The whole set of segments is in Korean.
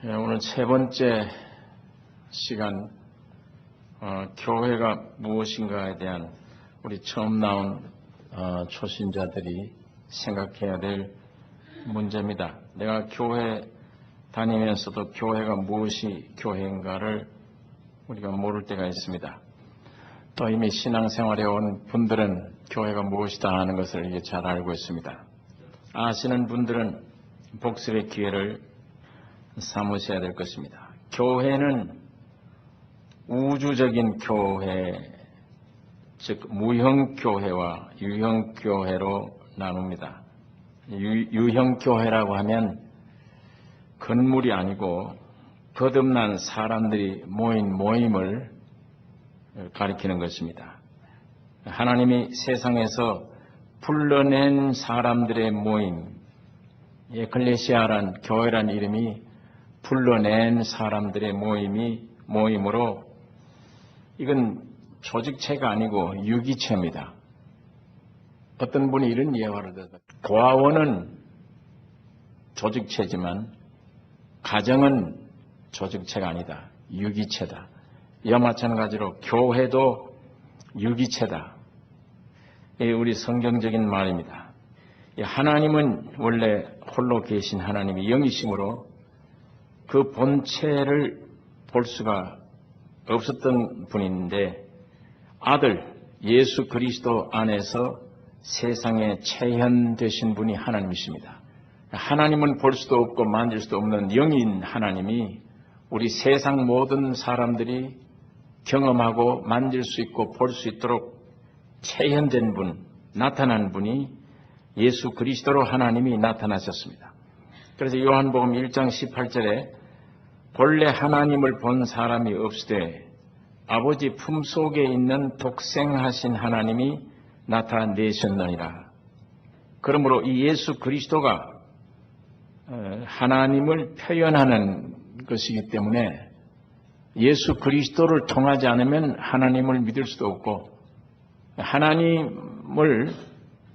오늘 세 번째 시간 교회가 무엇인가에 대한 우리 처음 나온 초신자들이 생각해야 될 문제입니다. 내가 교회 다니면서도 교회가 무엇이 교회인가를 우리가 모를 때가 있습니다. 또 이미 신앙생활에 온 분들은 교회가 무엇이다 하는 것을 이게 잘 알고 있습니다. 아시는 분들은 복습의 기회를 삼으셔야 될 것입니다. 교회는 우주적인 교회, 즉 무형교회와 유형교회로 나눕니다. 유형교회라고 하면 건물이 아니고 거듭난 사람들이 모인 모임을 가리키는 것입니다. 하나님이 세상에서 불러낸 사람들의 모임, 에클레시아란 교회란 이름이 불러낸 사람들의 모임으로 이건 조직체가 아니고 유기체입니다. 어떤 분이 이런 예화를 들었다. 고아원은 조직체지만 가정은 조직체가 아니다. 유기체다. 이와 마찬가지로 교회도 유기체다. 이게 우리 성경적인 말입니다. 하나님은 원래 홀로 계신 하나님이 영이심으로 그 본체를 볼 수가 없었던 분인데 아들 예수 그리스도 안에서 세상에 체현되신 분이 하나님이십니다. 하나님은 볼 수도 없고 만질 수도 없는 영인 하나님이 우리 세상 모든 사람들이 경험하고 만질 수 있고 볼 수 있도록 체현된 분, 나타난 분이 예수 그리스도로 하나님이 나타나셨습니다. 그래서 요한복음 1장 18절에 본래 하나님을 본 사람이 없으되 아버지 품속에 있는 독생하신 하나님이 나타내셨느니라. 그러므로 이 예수 그리스도가 하나님을 표현하는 것이기 때문에 예수 그리스도를 통하지 않으면 하나님을 믿을 수도 없고 하나님을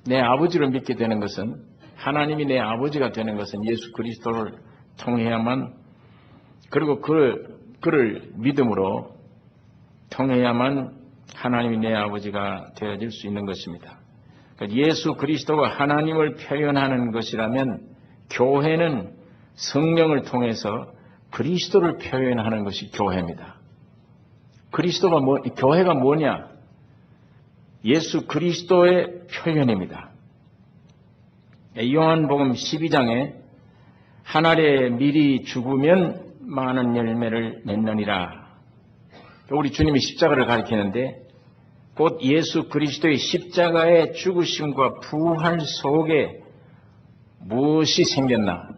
내 아버지로 믿게 되는 것은 하나님이 내 아버지가 되는 것은 예수 그리스도를 통해야만 그리고 그를 믿음으로 통해야만 하나님이 내 아버지가 되어질 수 있는 것입니다. 그러니까 예수 그리스도가 하나님을 표현하는 것이라면 교회는 성령을 통해서 그리스도를 표현하는 것이 교회입니다. 교회가 뭐냐? 예수 그리스도의 표현입니다. 요한복음 12장에 한 알에 밀이 죽으면 많은 열매를 맺느니라. 우리 주님이 십자가를 가리키는데 곧 예수 그리스도의 십자가의 죽으심과 부활 속에 무엇이 생겼나?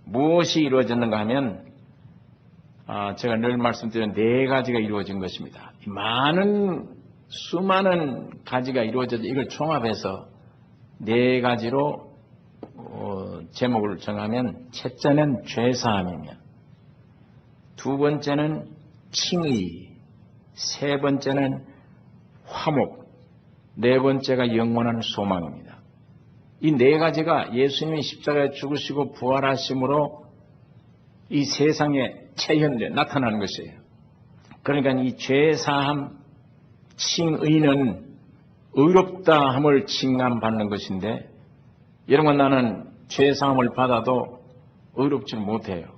무엇이 이루어졌는가 하면 제가 늘 말씀드린 네 가지가 이루어진 것입니다. 수많은 가지가 이루어져서 이걸 총합해서 네 가지로 제목을 정하면 첫째는 죄사함이며 두 번째는 칭의, 세 번째는 화목, 네 번째가 영원한 소망입니다. 이 네 가지가 예수님이 십자가에 죽으시고 부활하심으로 이 세상에 체현돼 나타나는 것이에요. 그러니까 이 죄사함, 칭의는 의롭다함을 칭함받는 것인데 여러분 나는 죄사함을 받아도 의롭지 못해요.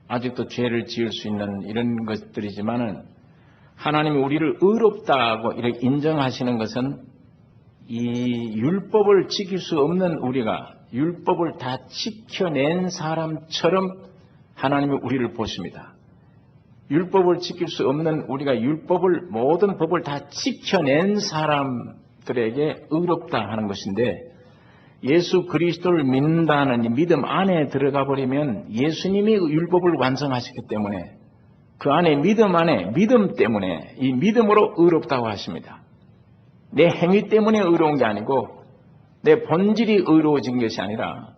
아직도 죄를 지을 수 있는 이런 것들이지만은 하나님이 우리를 의롭다고 이렇게 인정하시는 것은 이 율법을 지킬 수 없는 우리가 율법을 다 지켜낸 사람처럼 하나님이 우리를 보십니다. 율법을 지킬 수 없는 우리가 모든 법을 다 지켜낸 사람들에게 의롭다 하는 것인데 예수 그리스도를 믿는다는 이 믿음 안에 들어가 버리면 예수님이 율법을 완성하셨기 때문에 그 안에 믿음 때문에 이 믿음으로 의롭다고 하십니다. 내 행위 때문에 의로운 게 아니고 내 본질이 의로워진 것이 아니라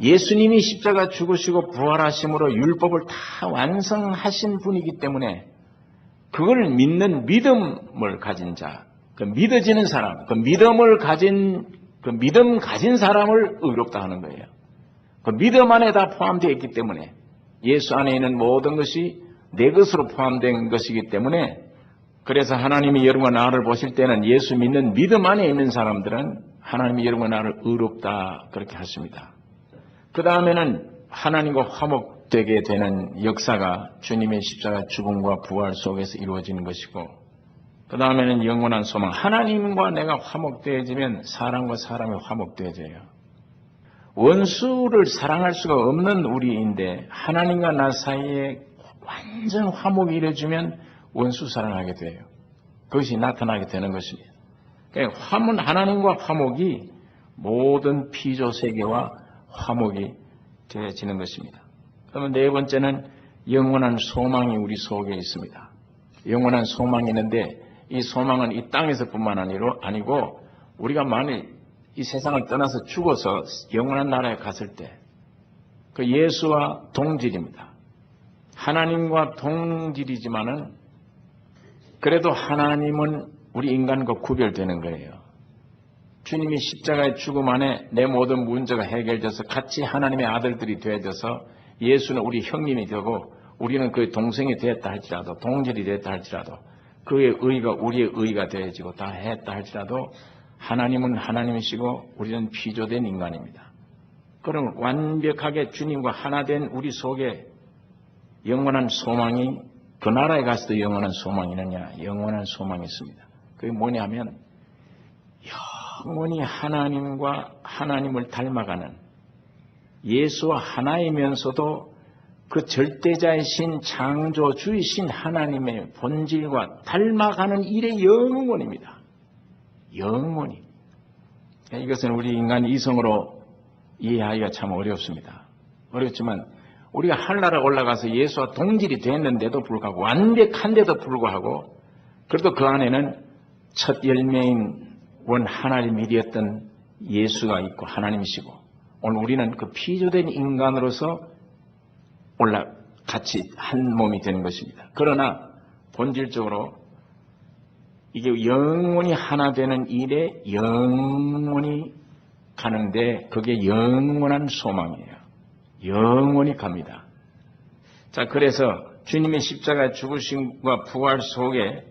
예수님이 십자가 죽으시고 부활하심으로 율법을 다 완성하신 분이기 때문에 그걸 믿는 믿음을 가진 자, 그 믿어지는 사람, 그 믿음 가진 사람을 의롭다 하는 거예요. 그 믿음 안에 다 포함되어 있기 때문에 예수 안에 있는 모든 것이 내 것으로 포함된 것이기 때문에 그래서 하나님이 여러분과 나를 보실 때는 예수 믿는 믿음 안에 있는 사람들은 하나님이 여러분과 나를 의롭다 그렇게 하십니다. 그 다음에는 하나님과 화목되게 되는 역사가 주님의 십자가 죽음과 부활 속에서 이루어지는 것이고 그 다음에는 영원한 소망. 하나님과 내가 화목되어지면 사람과 사람이 화목되어져요. 원수를 사랑할 수가 없는 우리인데 하나님과 나 사이에 완전 화목이 이루어지면 원수 사랑하게 돼요. 그것이 나타나게 되는 것입니다. 그러니까 하나님과 화목이 모든 피조 세계와 화목이 되어지는 것입니다. 그러면 네 번째는 영원한 소망이 우리 속에 있습니다. 영원한 소망이 있는데 이 소망은 이 땅에서뿐만 아니고 우리가 만일 이 세상을 떠나서 죽어서 영원한 나라에 갔을 때 그 예수와 동질입니다. 하나님과 동질이지만은 그래도 하나님은 우리 인간과 구별되는 거예요. 주님이 십자가의 죽음 안에 내 모든 문제가 해결돼서 같이 하나님의 아들들이 되어져서 예수는 우리 형님이 되고 우리는 그의 동생이 되었다 할지라도 동질이 되었다 할지라도 그의 의가 우리의 의가 되어지고 다 했다 할지라도 하나님은 하나님이시고 우리는 피조된 인간입니다. 그럼 완벽하게 주님과 하나 된 우리 속에 영원한 소망이 그 나라에 가서도 영원한 소망이 있느냐? 영원한 소망이 있습니다. 그게 뭐냐면 영원히 하나님과 하나님을 닮아가는 예수와 하나이면서도 그 절대자이신 창조주이신 하나님의 본질과 닮아가는 일의 영원입니다. 영원히. 이것은 우리 인간 이성으로 이해하기가 참 어렵습니다. 어렵지만 우리가 하늘나라에 올라가서 예수와 동질이 됐는데도 불구하고 완벽한데도 불구하고 그래도 그 안에는 첫 열매인 원 하나님이 되었던 예수가 있고 하나님이시고 오늘 우리는 그 피조된 인간으로서 같이 한 몸이 되는 것입니다. 그러나 본질적으로 이게 영원히 하나 되는 일에 영원히 가는데 그게 영원한 소망이에요. 영원히 갑니다. 자, 그래서 주님의 십자가 죽으심과 부활 속에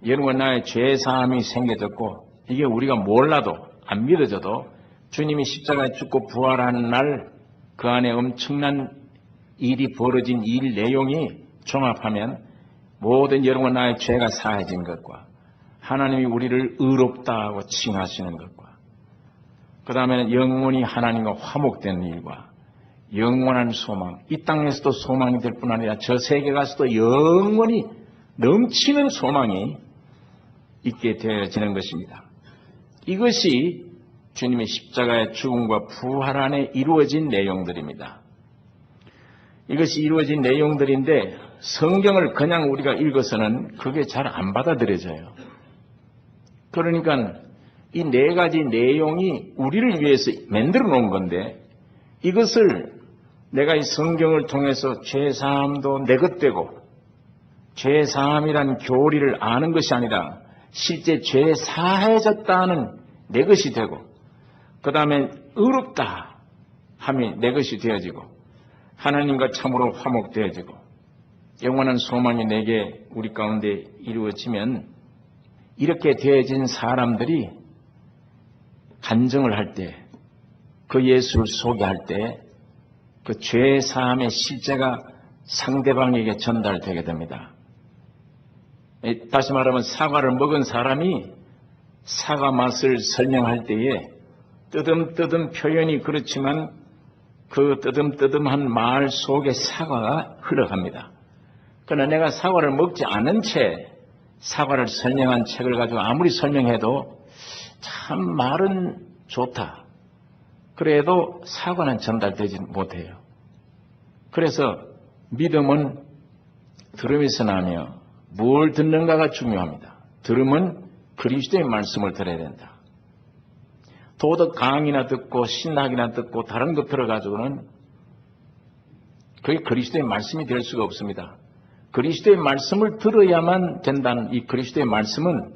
여러분과 나의 죄사함이 생겨졌고 이게 우리가 몰라도 안 믿어져도 주님이 십자가에 죽고 부활하는 날 그 안에 엄청난 일이 벌어진 일 내용이 종합하면 모든 여러분과 나의 죄가 사해진 것과 하나님이 우리를 의롭다고 칭하시는 것과 그 다음에는 영원히 하나님과 화목되는 일과 영원한 소망, 이 땅에서도 소망이 될 뿐 아니라 저 세계 가서도 영원히 넘치는 소망이 있게 되어지는 것입니다. 이것이 주님의 십자가의 죽음과 부활 안에 이루어진 내용들입니다. 이것이 이루어진 내용들인데 성경을 그냥 우리가 읽어서는 그게 잘 안 받아들여져요. 그러니까 이 네 가지 내용이 우리를 위해서 만들어 놓은 건데 이것을 내가 이 성경을 통해서 죄사함도 내 것 되고 죄사함이란 교리를 아는 것이 아니라 실제 죄 사해졌다는 내 것이 되고 그 다음에 의롭다 함이 내 것이 되어지고 하나님과 참으로 화목되어지고 영원한 소망이 내게 우리 가운데 이루어지면 이렇게 되어진 사람들이 간증을 할 때 그 예수를 소개할 때 그 죄 사함의 실제가 상대방에게 전달되게 됩니다. 다시 말하면 사과를 먹은 사람이 사과 맛을 설명할 때에 뜨듬뜨듬 표현이 그렇지만 그 뜨듬뜨듬한 말 속에 사과가 흘러갑니다. 그러나 내가 사과를 먹지 않은 채 사과를 설명한 책을 가지고 아무리 설명해도 참 말은 좋다. 그래도 사과는 전달되지 못해요. 그래서 믿음은 들음에서 나며 뭘 듣는가가 중요합니다. 들음은 그리스도의 말씀을 들어야 된다. 도덕 강의나 듣고 신학이나 듣고 다른 것 들어가지고는 그게 그리스도의 말씀이 될 수가 없습니다. 그리스도의 말씀을 들어야만 된다는 이 그리스도의 말씀은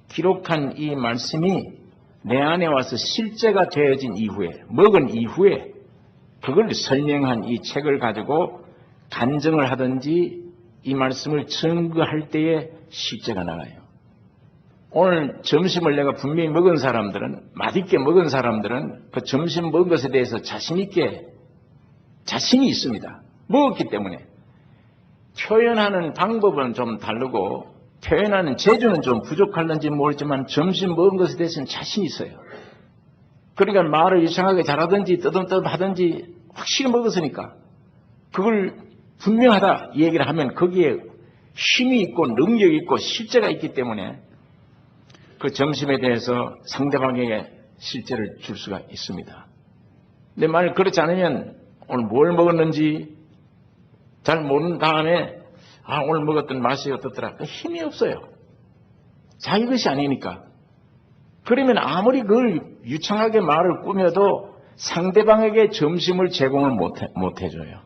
기록한 이 말씀이 내 안에 와서 실제가 되어진 이후에 먹은 이후에 그걸 설명한 이 책을 가지고 간증을 하든지 이 말씀을 증거할 때에 실제가 나와요. 오늘 점심을 내가 분명히 먹은 사람들은, 맛있게 먹은 사람들은 그 점심 먹은 것에 대해서 자신이 있습니다. 먹었기 때문에. 표현하는 방법은 좀 다르고 표현하는 재주는 좀 부족할는지 모르지만 점심 먹은 것에 대해서는 자신이 있어요. 그러니까 말을 이상하게 잘하든지 떠듬떠듬 하든지 확실히 먹었으니까 그걸 분명하다 얘기를 하면 거기에 힘이 있고 능력이 있고 실제가 있기 때문에 그 점심에 대해서 상대방에게 실제를 줄 수가 있습니다. 근데 만약 그렇지 않으면 오늘 뭘 먹었는지 잘 모른 다음에 오늘 먹었던 맛이 어떻더라. 힘이 없어요. 자기 것이 아니니까. 그러면 아무리 그걸 유창하게 말을 꾸며도 상대방에게 점심을 제공을 못 해줘요.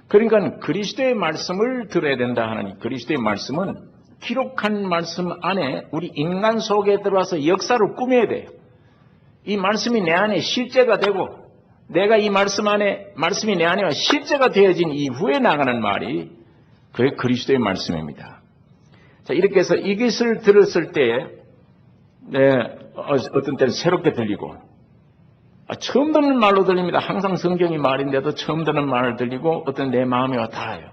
그러니까 그리스도의 말씀을 들어야 된다 하는 그리스도의 말씀은 기록한 말씀 안에 우리 인간 속에 들어와서 역사를 꾸며야 돼요. 이 말씀이 내 안에 실제가 되고 내가 이 말씀이 내 안에 실제가 되어진 이후에 나가는 말이 그게 그리스도의 말씀입니다. 자, 이렇게 해서 이것을 들었을 때에 어떤 때는 새롭게 들리고 처음 듣는 말로 들립니다. 항상 성경이 말인데도 처음 듣는 말을 들리고 어떤 내 마음에 와 닿아요.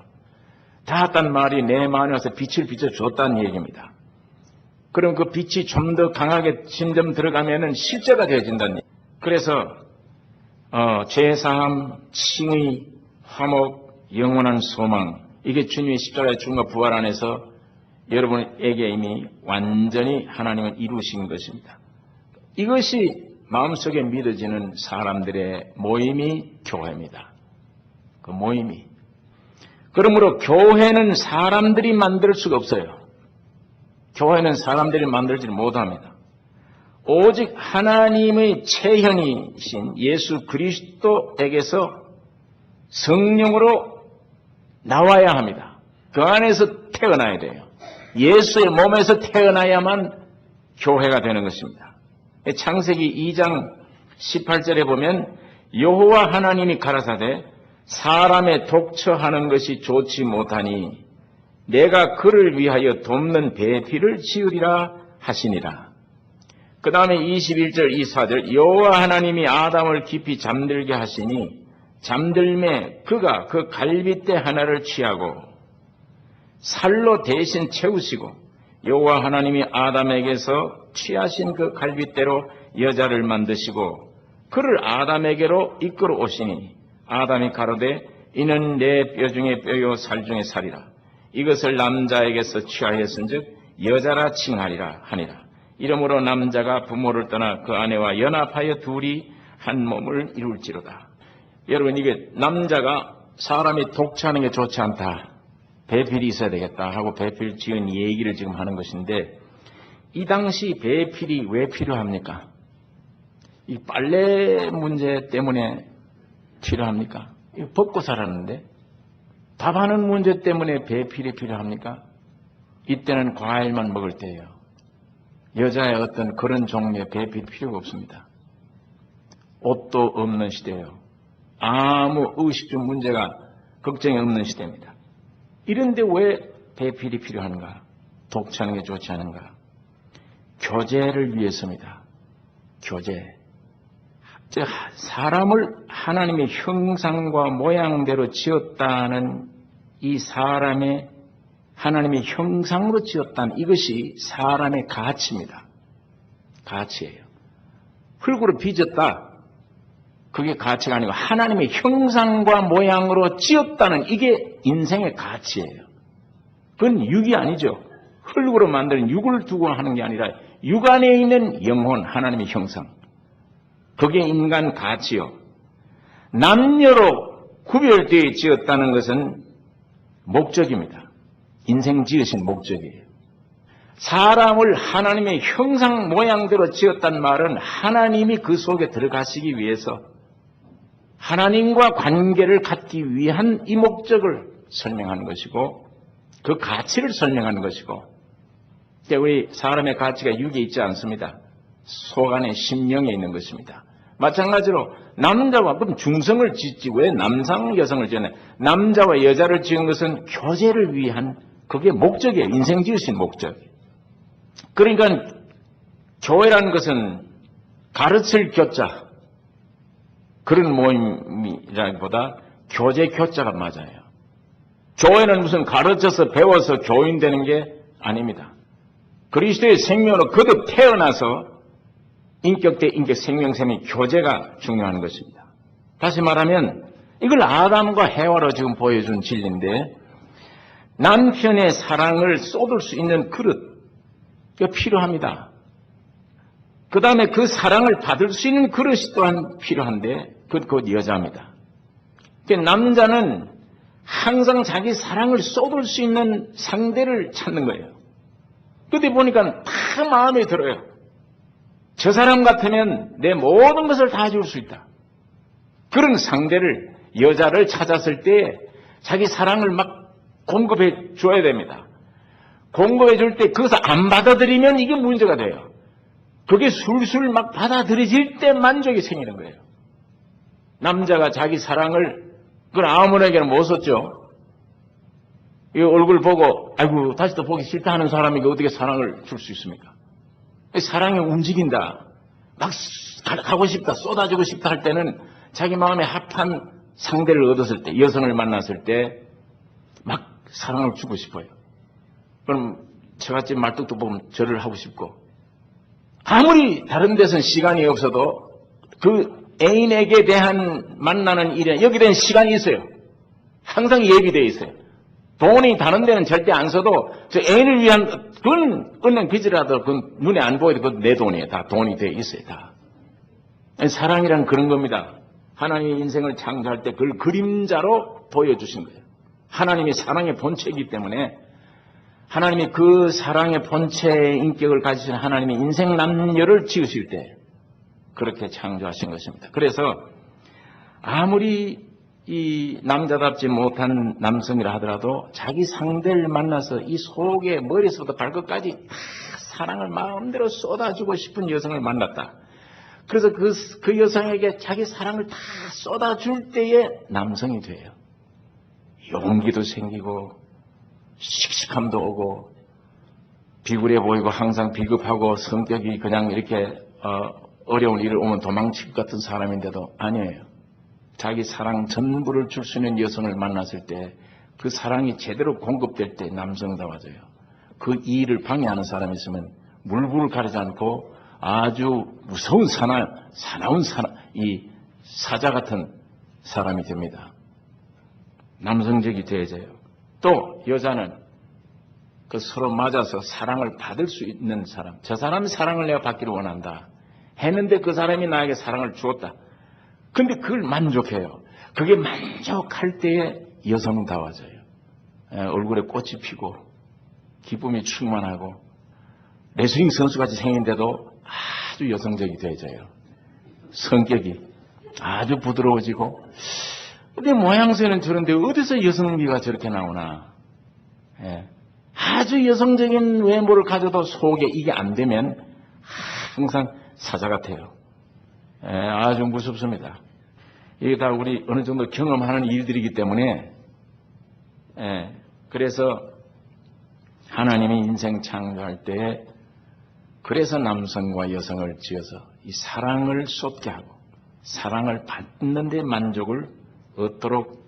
닿았단 말이 내 마음에 와서 빛을 비춰줬다는 얘기입니다. 그럼 그 빛이 좀 더 강하게 점점 들어가면은 실제가 되어진다는 얘기. 그래서 죄사함, 칭의, 화목, 영원한 소망 이게 주님의 십자가의 죽음과 부활 안에서 여러분에게 이미 완전히 하나님은 이루신 것입니다. 이것이 마음속에 믿어지는 사람들의 모임이 교회입니다. 그 모임이. 그러므로 교회는 사람들이 만들 수가 없어요. 교회는 사람들이 만들지를 못합니다. 오직 하나님의 체형이신 예수 그리스도에게서 성령으로 나와야 합니다. 그 안에서 태어나야 돼요. 예수의 몸에서 태어나야만 교회가 되는 것입니다. 창세기 2장 18절에 보면 여호와 하나님이 가라사대 사람의 독처하는 것이 좋지 못하니 내가 그를 위하여 돕는 배필을 지으리라 하시니라. 그 다음에 21절 24절 여호와 하나님이 아담을 깊이 잠들게 하시니 잠들매 그가 그 갈빗대 하나를 취하고 살로 대신 채우시고 여호와 하나님이 아담에게서 취하신 그 갈빗대로 여자를 만드시고 그를 아담에게로 이끌어 오시니 아담이 가로되 이는 내 뼈 중에 뼈요 살 중에 살이라. 이것을 남자에게서 취하였은즉 여자라 칭하리라 하니라. 이러므로 남자가 부모를 떠나 그 아내와 연합하여 둘이 한 몸을 이룰지로다. 여러분 이게 남자가 사람이 독처하는 게 좋지 않다. 배필이 있어야 되겠다 하고 배필 지은 얘기를 지금 하는 것인데 이 당시 배필이 왜 필요합니까? 이 빨래 문제 때문에 필요합니까? 이거 벗고 살았는데 밥하는 문제 때문에 배필이 필요합니까? 이때는 과일만 먹을 때예요. 여자의 어떤 그런 종류의 배필이 필요가 없습니다. 옷도 없는 시대예요. 아무 의식주 문제가 걱정이 없는 시대입니다. 이런데 왜 배필이 필요한가? 독처하는 게 좋지 않은가? 교제를 위해서입니다. 교제. 즉 사람을 하나님의 형상과 모양대로 지었다는 이 사람의 하나님의 형상으로 지었다는 이것이 사람의 가치입니다. 가치예요. 흙으로 빚었다. 그게 가치가 아니고 하나님의 형상과 모양으로 지었다는 이게 인생의 가치예요. 그건 육이 아니죠. 흙으로 만든 육을 두고 하는 게 아니라 육 안에 있는 영혼, 하나님의 형상. 그게 인간 가치요. 남녀로 구별되어 지었다는 것은 목적입니다. 인생 지으신 목적이에요. 사람을 하나님의 형상 모양대로 지었단 말은 하나님이 그 속에 들어가시기 위해서 하나님과 관계를 갖기 위한 이 목적을 설명하는 것이고 그 가치를 설명하는 것이고 우리 사람의 가치가 육에 있지 않습니다. 속 안에 심령에 있는 것입니다. 마찬가지로 남자와 그럼 중성을 짓지 왜 남상 여성을 지었냐? 남자와 여자를 지은 것은 교제를 위한 그게 목적이에요. 인생 지으신 목적. 그러니까 교회라는 것은 가르칠 교자 그런 모임이라기보다 교제 교자가 맞아요. 교회는 무슨 가르쳐서 배워서 교인되는 게 아닙니다. 그리스도의 생명으로 거듭 태어나서 인격 대 인격 생명샘의 교제가 중요한 것입니다. 다시 말하면 이걸 아담과 해와로 지금 보여준 진리인데 남편의 사랑을 쏟을 수 있는 그릇이 필요합니다. 그 다음에 그 사랑을 받을 수 있는 그릇이 또한 필요한데 그곧 여자입니다. 남자는 항상 자기 사랑을 쏟을 수 있는 상대를 찾는 거예요. 그때 보니까 다 마음에 들어요. 저 사람 같으면 내 모든 것을 다 줄 수 있다. 그런 상대를 여자를 찾았을 때 자기 사랑을 막 공급해 줘야 됩니다. 공급해 줄 때 그것을 안 받아들이면 이게 문제가 돼요. 그게 술술 막 받아들여질 때 만족이 생기는 거예요. 남자가 자기 사랑을 그걸 아무에게는 못 썼죠. 이 얼굴 보고 아이고 다시 또 보기 싫다 하는 사람에게 어떻게 사랑을 줄 수 있습니까? 사랑이 움직인다. 막 가고 싶다, 쏟아지고 싶다 할 때는 자기 마음에 합한 상대를 얻었을 때, 여성을 만났을 때 막 사랑을 주고 싶어요. 그럼 저같이 말뚝도 보면 절을 하고 싶고 아무리 다른 데서는 시간이 없어도 그 애인에게 대한 만나는 일에 여기에 대한 시간이 있어요. 항상 예비되어 있어요. 돈이 다른 데는 절대 안 써도 저 애인을 위한 그건 은행 빚이라도 그건 눈에 안 보여도 그건 내 돈이에요. 다 돈이 되어 있어요. 다. 사랑이란 그런 겁니다. 하나님의 인생을 창조할 때 그걸 그림자로 보여주신 거예요. 하나님이 사랑의 본체이기 때문에 하나님이 그 사랑의 본체의 인격을 가지신 하나님의 인생 남녀를 지으실 때 그렇게 창조하신 것입니다. 그래서 아무리 이 남자답지 못한 남성이라 하더라도 자기 상대를 만나서 이 속에 머리에서부터 발끝까지 다 사랑을 마음대로 쏟아주고 싶은 여성을 만났다. 그래서 그 여성에게 자기 사랑을 다 쏟아줄 때에 남성이 돼요. 용기도 생기고 씩씩함도 오고 비굴해 보이고 항상 비겁하고 성격이 그냥 이렇게 어려운 일을 오면 도망칠 것 같은 사람인데도 아니에요. 자기 사랑 전부를 줄 수 있는 여성을 만났을 때 그 사랑이 제대로 공급될 때 남성다워져요. 그 일을 방해하는 사람이 있으면 물불을 가리지 않고 아주 무서운 사나운 이 사자 같은 사람이 됩니다. 남성적이 되어져요. 또 여자는 그 서로 맞아서 사랑을 받을 수 있는 사람. 저 사람의 사랑을 내가 받기를 원한다. 했는데 그 사람이 나에게 사랑을 주었다. 근데 그걸 만족해요. 그게 만족할 때에 여성다워져요. 얼굴에 꽃이 피고 기쁨이 충만하고 레슬링 선수같이 생긴데도 아주 여성적이 되어져요. 성격이 아주 부드러워지고 근데 모양새는 저런데 어디서 여성미가 저렇게 나오나. 아주 여성적인 외모를 가져도 속에 이게 안 되면 항상 사자 같아요. 아주 무섭습니다. 이게 다 우리 어느 정도 경험하는 일들이기 때문에 그래서 하나님이 인생 창조할 때 그래서 남성과 여성을 지어서 이 사랑을 쏟게 하고 사랑을 받는 데 만족을 얻도록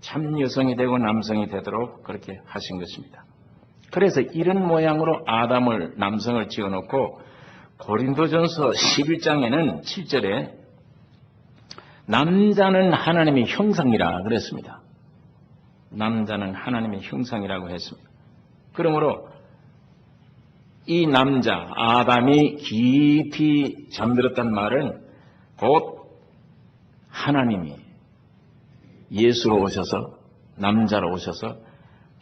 참 여성이 되고 남성이 되도록 그렇게 하신 것입니다. 그래서 이런 모양으로 아담을 남성을 지어놓고 고린도전서 11장에는 7절에 남자는 하나님의 형상이라 그랬습니다. 남자는 하나님의 형상이라고 했습니다. 그러므로 이 남자 아담이 깊이 잠들었단 말은 곧 하나님이 예수로 오셔서 남자로 오셔서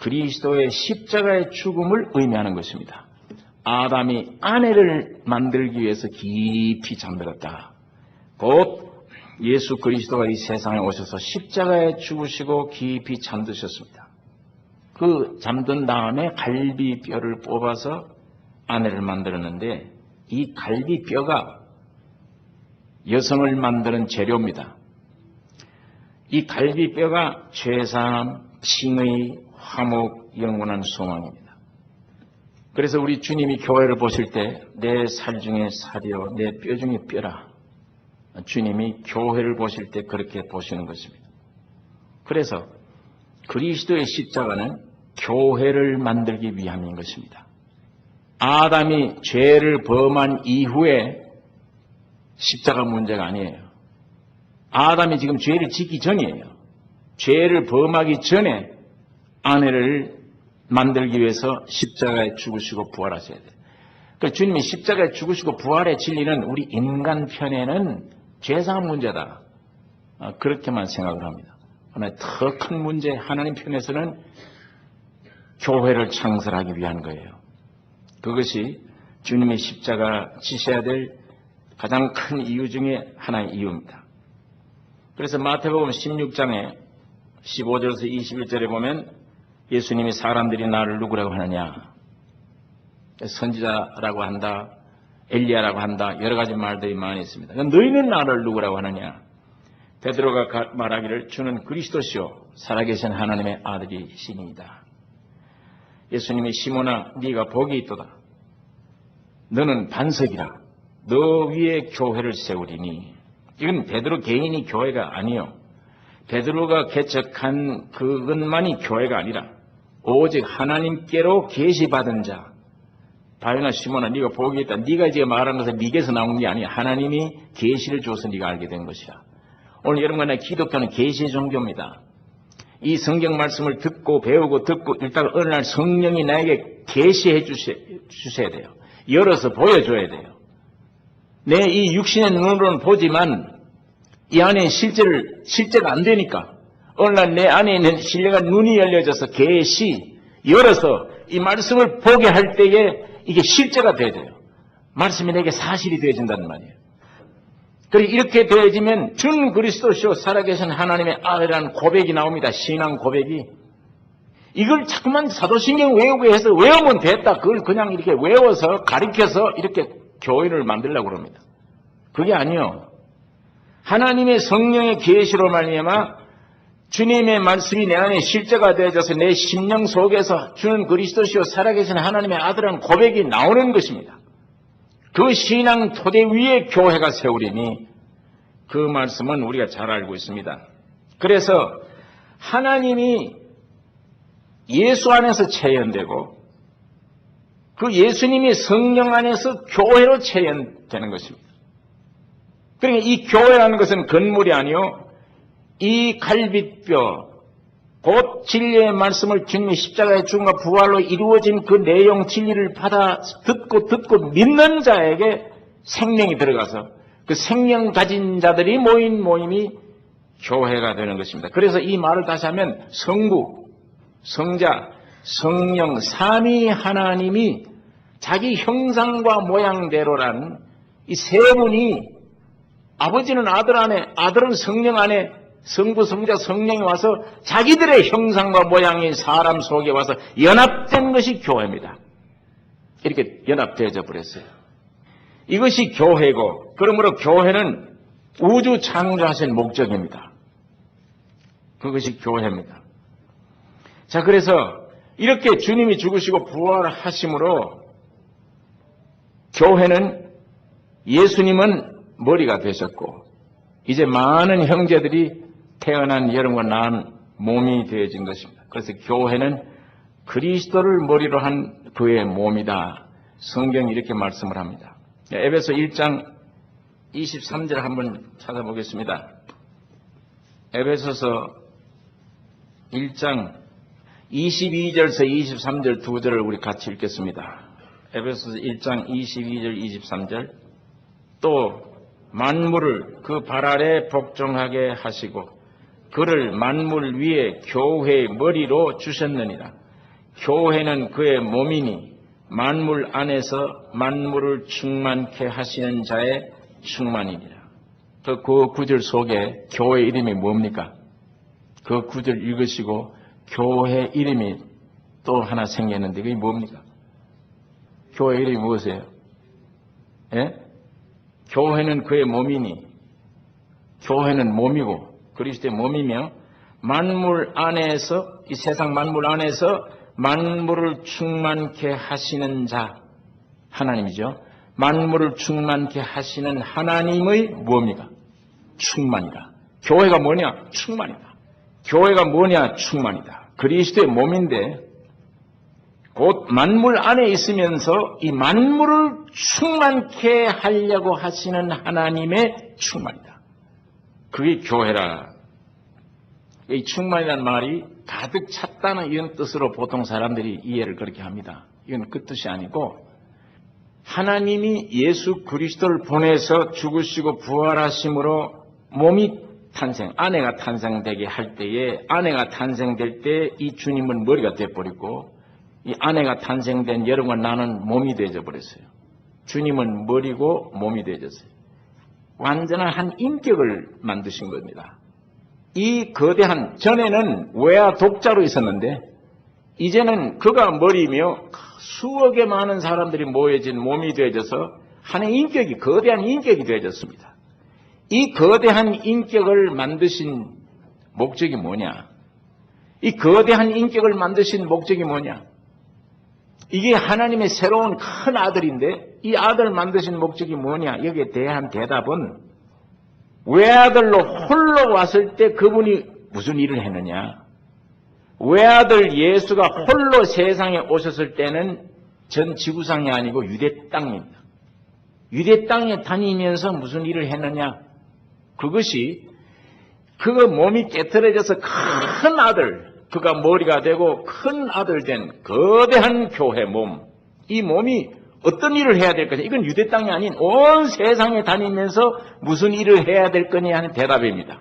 그리스도의 십자가의 죽음을 의미하는 것입니다. 아담이 아내를 만들기 위해서 깊이 잠들었다. 곧 예수 그리스도가 이 세상에 오셔서 십자가에 죽으시고 깊이 잠드셨습니다. 그 잠든 다음에 갈비뼈를 뽑아서 아내를 만들었는데 이 갈비뼈가 여성을 만드는 재료입니다. 이 갈비뼈가 죄사함, 칭의, 화목, 영원한 소망입니다. 그래서 우리 주님이 교회를 보실 때 내 살 중에 살이요 내 뼈 중에 뼈라. 주님이 교회를 보실 때 그렇게 보시는 것입니다. 그래서 그리스도의 십자가는 교회를 만들기 위함인 것입니다. 아담이 죄를 범한 이후에 십자가 문제가 아니에요. 아담이 지금 죄를 짓기 전이에요. 죄를 범하기 전에 아내를 만들기 위해서 십자가에 죽으시고 부활하셔야 돼요. 그러니까 주님이 십자가에 죽으시고 부활의 진리는 우리 인간 편에는 죄사함 문제다. 그렇게만 생각을 합니다. 그러나 더 큰 문제 하나님 편에서는 교회를 창설하기 위한 거예요. 그것이 주님의 십자가 지셔야 될 가장 큰 이유 중에 하나의 이유입니다. 그래서 마태복음 16장에 15절에서 21절에 보면 예수님이 사람들이 나를 누구라고 하느냐, 선지자라고 한다, 엘리야라고 한다, 여러 가지 말들이 많이 있습니다. 너희는 나를 누구라고 하느냐? 베드로가 말하기를 주는 그리스도시요 살아계신 하나님의 아들이시니이다. 예수님이 시몬아 네가 복이 있도다. 너는 반석이라. 너 위에 교회를 세우리니. 이건 베드로 개인이 교회가 아니요. 베드로가 개척한 그것만이 교회가 아니라 오직 하나님께로 계시받은 자. 바요나 시몬아 네가 복이 있다. 네가 이제 말한 것은 네게서 나온 게 아니야. 하나님이 계시를 줘서 네가 알게 된 것이라. 오늘 여러분과 기독교는 계시 종교입니다. 이 성경 말씀을 듣고 배우고 듣고 일단 어느 날 성령이 나에게 계시해 주셔야 돼요. 열어서 보여줘야 돼요. 내 이 육신의 눈으로는 보지만 이 안에 실제가 안 되니까 어느 날 내 안에 있는 신뢰가 눈이 열려져서 계시 열어서 이 말씀을 보게 할 때에 이게 실제가 돼야 돼요. 말씀이 내게 사실이 되어진다는 말이에요. 그리고 이렇게 되어지면 준 그리스도시요 살아계신 하나님의 아들이라는 고백이 나옵니다. 신앙 고백이. 이걸 자꾸만 사도신경 외우게 해서 외우면 됐다. 그걸 그냥 이렇게 외워서 가르쳐서 이렇게 교회를 만들려고 그럽니다. 그게 아니요. 하나님의 성령의 계시로 말미암아 주님의 말씀이 내 안에 실제가 되어져서 내 심령 속에서 주는 그리스도시요 살아계신 하나님의 아들이라는 고백이 나오는 것입니다. 그 신앙 토대 위에 교회가 세우리니 그 말씀은 우리가 잘 알고 있습니다. 그래서 하나님이 예수 안에서 체현되고 그 예수님이 성령 안에서 교회로 체현되는 것입니다. 그러니까 이 교회라는 것은 건물이 아니요 이 갈빗뼈 곧 진리의 말씀을 주님의 십자가의 죽음과 부활로 이루어진 그 내용 진리를 받아 듣고 믿는 자에게 생명이 들어가서 그 생명 가진 자들이 모인 모임이 교회가 되는 것입니다. 그래서 이 말을 다시 하면 성부, 성자, 성령 삼위 하나님이 자기 형상과 모양대로란 이 세 분이 아버지는 아들 안에, 아들은 성령 안에 성부, 성자, 성령이 와서 자기들의 형상과 모양이 사람 속에 와서 연합된 것이 교회입니다. 이렇게 연합되어져 버렸어요. 이것이 교회고 그러므로 교회는 우주 창조하신 목적입니다. 그것이 교회입니다. 자, 그래서 이렇게 주님이 죽으시고 부활하심으로 교회는 예수님은 머리가 되셨고 이제 많은 형제들이 태어난 여러분과 낳은 몸이 되어진 것입니다. 그래서 교회는 그리스도를 머리로 한 그의 몸이다. 성경이 이렇게 말씀을 합니다. 에베소 1장 23절 한번 찾아보겠습니다. 에베소서 1장 22절에서 23절 두 절을 우리 같이 읽겠습니다. 에베소서 1장 22절 23절 또 만물을 그 발 아래 복종하게 하시고 그를 만물 위에 교회의 머리로 주셨느니라. 교회는 그의 몸이니 만물 안에서 만물을 충만케 하시는 자의 충만이니라. 그 구절 속에 교회 이름이 뭡니까? 그 구절 읽으시고 교회 이름이 또 하나 생겼는데 그게 뭡니까? 교회 이름이 무엇이에요? 예? 교회는 그의 몸이니 교회는 몸이고 그리스도의 몸이며 만물 안에서 이 세상 만물 안에서 만물을 충만케 하시는 자 하나님이죠. 만물을 충만케 하시는 하나님의 뭡니까? 충만이다. 교회가 뭐냐? 충만이다. 교회가 뭐냐? 충만이다. 그리스도의 몸인데 곧 만물 안에 있으면서 이 만물을 충만케 하려고 하시는 하나님의 충만이다. 그게 교회라. 이 충만이라는 말이 가득 찼다는 이런 뜻으로 보통 사람들이 이해를 그렇게 합니다. 이건 그 뜻이 아니고 하나님이 예수 그리스도를 보내서 죽으시고 부활하심으로 몸이 탄생, 아내가 탄생되게 할 때에 아내가 탄생될 때 이 주님은 머리가 되어버리고 이 아내가 탄생된 여러분과 나는 몸이 되어져 버렸어요. 주님은 머리고 몸이 되어졌어요. 완전한 한 인격을 만드신 겁니다. 이 거대한 전에는 외아 독자로 있었는데 이제는 그가 머리며 수억에 많은 사람들이 모여진 몸이 되어져서 한 인격이 거대한 인격이 되어졌습니다. 이 거대한 인격을 만드신 목적이 뭐냐? 이 거대한 인격을 만드신 목적이 뭐냐? 이게 하나님의 새로운 큰 아들인데 이 아들을 만드신 목적이 뭐냐? 여기에 대한 대답은 외아들로 홀로 왔을 때 그분이 무슨 일을 했느냐? 외아들 예수가 홀로 세상에 오셨을 때는 전 지구상이 아니고 유대 땅입니다. 유대 땅에 다니면서 무슨 일을 했느냐? 그것이 그 몸이 깨트려져서 큰 아들, 그가 머리가 되고 큰 아들 된 거대한 교회 몸, 이 몸이 어떤 일을 해야 될 거냐? 이건 유대 땅이 아닌 온 세상에 다니면서 무슨 일을 해야 될 거냐 하는 대답입니다.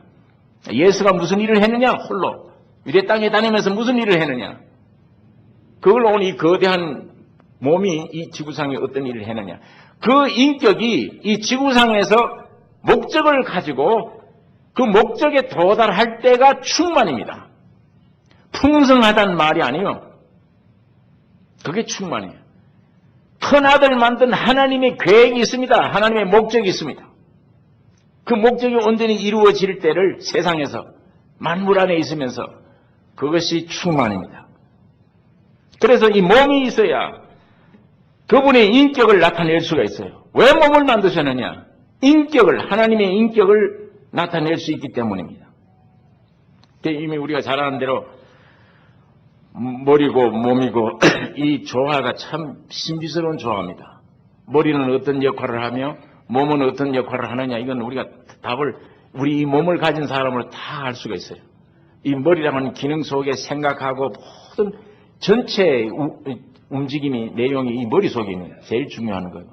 예수가 무슨 일을 했느냐? 홀로. 유대 땅에 다니면서 무슨 일을 했느냐? 그걸 오늘 이 거대한 몸이 이 지구상에 어떤 일을 했느냐? 그 인격이 이 지구상에서 목적을 가지고 그 목적에 도달할 때가 충만입니다. 풍성하다는 말이 아니에요. 그게 충만이에요. 큰 아들 만든 하나님의 계획이 있습니다. 하나님의 목적이 있습니다. 그 목적이 온전히 이루어질 때를 세상에서 만물 안에 있으면서 그것이 충만입니다. 그래서 이 몸이 있어야 그분의 인격을 나타낼 수가 있어요. 왜 몸을 만드셨느냐? 인격을, 하나님의 인격을 나타낼 수 있기 때문입니다. 이미 우리가 잘 아는 대로 머리고 몸이고 이 조화가 참 신비스러운 조화입니다. 머리는 어떤 역할을 하며 몸은 어떤 역할을 하느냐, 이건 우리가 답을, 우리 이 몸을 가진 사람으로 다 알 수가 있어요. 이 머리라는 기능 속에 생각하고 모든 전체 움직임이, 내용이 이 머리 속에 있는 제일 중요한 거예요.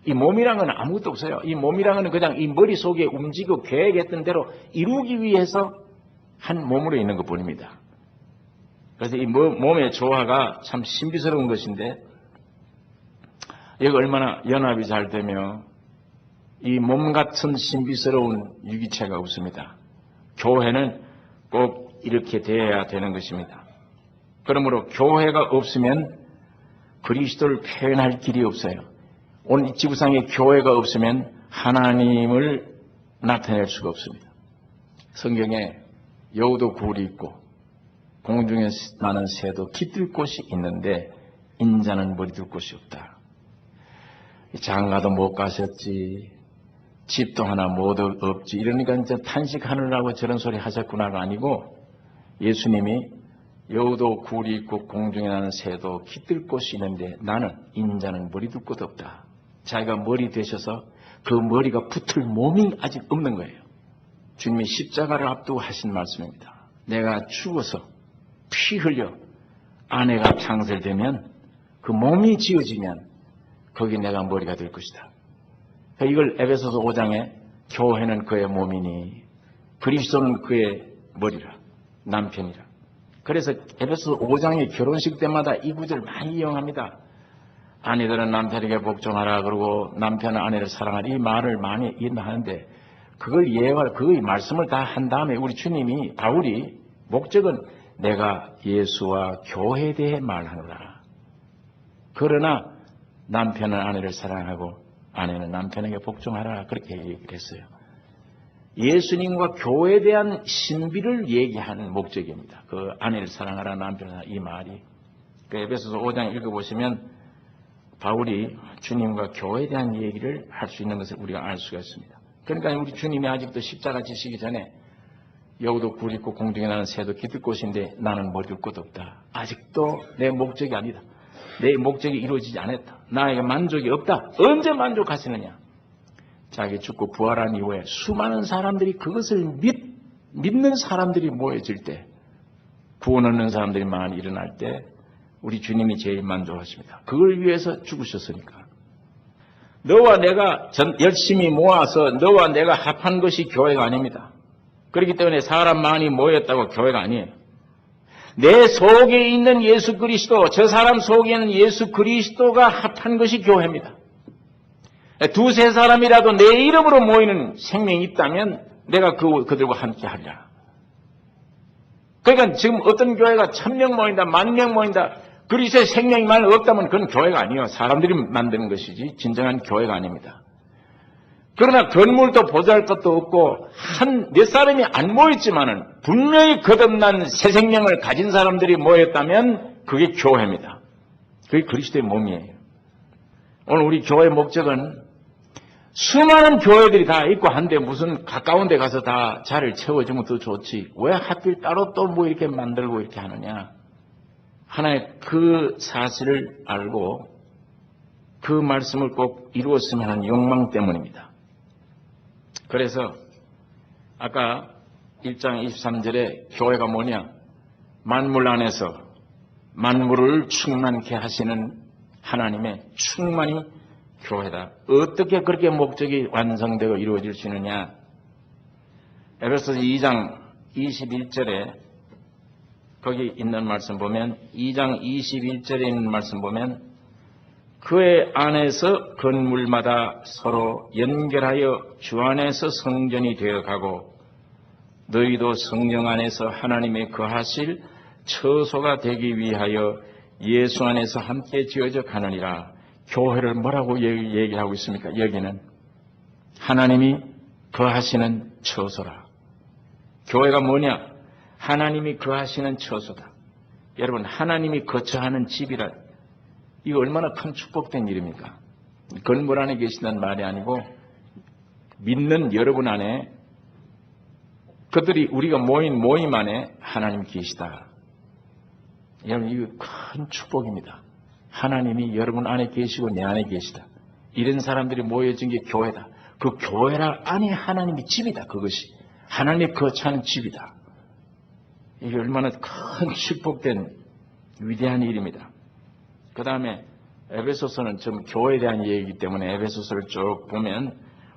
이 몸이란 건 아무것도 없어요. 이 몸이란 건 그냥 이 머리 속에 움직이고 계획했던 대로 이루기 위해서 한 몸으로 있는 것 뿐입니다. 그래서 이 몸의 조화가 참 신비스러운 것인데, 여기 얼마나 연합이 잘 되며 이 몸 같은 신비스러운 유기체가 없습니다. 교회는 꼭 이렇게 되어야 되는 것입니다. 그러므로 교회가 없으면 그리스도를 표현할 길이 없어요. 오늘 이 지구상에 교회가 없으면 하나님을 나타낼 수가 없습니다. 성경에 여우도 굴이 있고 공중에 나는 새도 깃들 곳이 있는데 인자는 머리둘 곳이 없다. 장가도 못 가셨지, 집도 하나 못 없지, 이러니까 이제 탄식하느라고 저런 소리 하셨구나가 아니고, 예수님이 여우도 굴이 있고 공중에 나는 새도 깃들 곳이 있는데 나는 인자는 머리둘 곳 없다. 자기가 머리 되셔서 그 머리가 붙을 몸이 아직 없는 거예요. 주님이 십자가를 앞두고 하신 말씀입니다. 내가 죽어서 피 흘려 아내가 창설되면 그 몸이 지어지면 거기 내가 머리가 될 것이다. 이걸 에베소서 5장에 교회는 그의 몸이니 그리스도는 그의 머리라, 남편이라. 그래서 에베소서 5장의 결혼식 때마다 이 구절을 많이 이용합니다. 아내들은 남편에게 복종하라, 그러고 남편은 아내를 사랑하라, 이 말을 많이 하는데 그걸 이해할, 그의 말씀을 다 한 다음에 우리 주님이, 바울이 목적은 내가 예수와 교회에 대해 말하노라. 그러나 남편은 아내를 사랑하고 아내는 남편에게 복종하라, 그렇게 얘기를 했어요. 예수님과 교회에 대한 신비를 얘기하는 목적입니다. 그 아내를 사랑하라 남편을 사랑하라 이 말이. 그 에베소서 5장 읽어보시면 바울이 주님과 교회에 대한 얘기를 할 수 있는 것을 우리가 알 수가 있습니다. 그러니까 우리 주님이 아직도 십자가 지시기 전에 여우도 굴 있고 공중에 나는 새도 기들 곳인데 나는 머릴 곳 없다. 아직도 내 목적이 아니다. 내 목적이 이루어지지 않았다. 나에게 만족이 없다. 언제 만족하시느냐? 자기 죽고 부활한 이후에 수많은 사람들이 그것을 믿는 사람들이 모여질 때, 구원 얻는 사람들이 많이 일어날 때 우리 주님이 제일 만족하십니다. 그걸 위해서 죽으셨으니까. 너와 내가 열심히 모아서 너와 내가 합한 것이 교회가 아닙니다. 그렇기 때문에 사람 많이 모였다고 교회가 아니에요. 내 속에 있는 예수 그리스도, 저 사람 속에 있는 예수 그리스도가 합한 것이 교회입니다. 두세 사람이라도 내 이름으로 모이는 생명이 있다면 내가 그들과 함께 하리라. 그러니까 지금 어떤 교회가 1000명 모인다, 10,000명 모인다, 그리스도의 생명이 만약 없다면 그건 교회가 아니에요. 사람들이 만드는 것이지 진정한 교회가 아닙니다. 그러나 건물도 보잘 것도 없고 몇 사람이 안 모였지만은 분명히 거듭난 새 생명을 가진 사람들이 모였다면 그게 교회입니다. 그게 그리스도의 몸이에요. 오늘 우리 교회의 목적은 수많은 교회들이 다 있고 한데 무슨 가까운 데 가서 다 자리를 채워주면 더 좋지. 왜 하필 따로 또 뭐 이렇게 만들고 이렇게 하느냐. 하나의 그 사실을 알고 그 말씀을 꼭 이루었으면 하는 욕망 때문입니다. 그래서 아까 1장 23절에 교회가 뭐냐? 만물 안에서 만물을 충만케 하시는 하나님의 충만이 교회다. 어떻게 그렇게 목적이 완성되고 이루어질 수 있느냐? 에베소서 2장 21절에 거기 있는 말씀 보면 2장 21절에 있는 말씀 보면 그의 안에서 건물마다 서로 연결하여 주 안에서 성전이 되어가고 너희도 성령 안에서 하나님의 거하실 처소가 되기 위하여 예수 안에서 함께 지어져 가느니라. 교회를 뭐라고 얘기하고 있습니까? 여기는 하나님이 거하시는 처소라. 교회가 뭐냐? 하나님이 거하시는 처소다. 여러분, 하나님이 거처하는 집이라, 이거 얼마나 큰 축복된 일입니까? 건물 안에 계신다는 말이 아니고 믿는 여러분 안에, 그들이 우리가 모인 모임 안에 하나님 계시다. 여러분, 이거 큰 축복입니다. 하나님이 여러분 안에 계시고 내 안에 계시다. 이런 사람들이 모여진 게 교회다. 그 교회라 안에 하나님이 집이다. 그것이 하나님의 거처하는 집이다. 이게 얼마나 큰 축복된 위대한 일입니다. 그 다음에 에베소서는 좀 교회에 대한 얘기이기 때문에 에베소서를 쭉 보면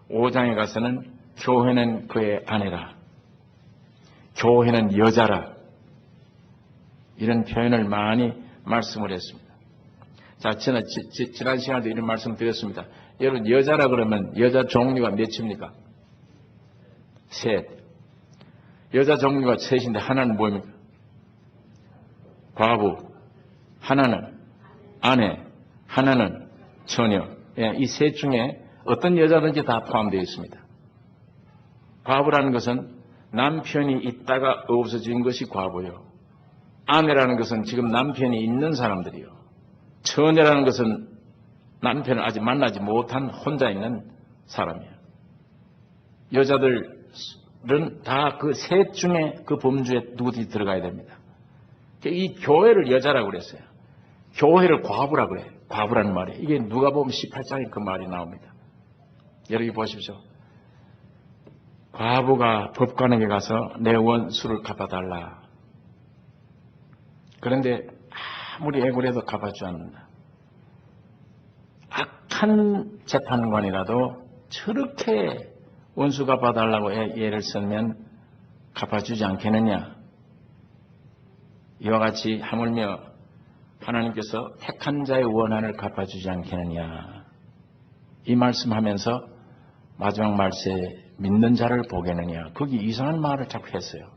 5장에 가서는 교회는 그의 아내라, 교회는 여자라, 이런 표현을 많이 말씀을 했습니다. 자, 지난 시간에도 이런 말씀 드렸습니다. 여러분, 여자라 그러면 여자 종류가 몇입니까? 셋. 여자 종류가 셋인데 하나는 뭐입니까? 과부, 하나는 아내, 하나는 처녀. 이 셋 중에 어떤 여자든지 다 포함되어 있습니다. 과부라는 것은 남편이 있다가 없어진 것이 과부요. 아내라는 것은 지금 남편이 있는 사람들이요. 처녀라는 것은 남편을 아직 만나지 못한 혼자 있는 사람이에요. 여자들은 다 그 셋 중에 그 범주에 누구든지 들어가야 됩니다. 이 교회를 여자라고 그랬어요. 교회를 과부라고 그래요. 과부라는 말이. 이게 누가 보면 18장에 그 말이 나옵니다. 여러분 보십시오. 과부가 법관에게 가서 내 원수를 갚아달라. 그런데 아무리 애고해도 갚아주지 않는다. 악한 재판관이라도 저렇게 원수 갚아달라고 예를 쓰면 갚아주지 않겠느냐. 이와 같이 하물며 하나님께서 택한 자의 원한을 갚아주지 않겠느냐. 이 말씀하면서 마지막 말세에 믿는 자를 보겠느냐. 거기 이상한 말을 자꾸 했어요.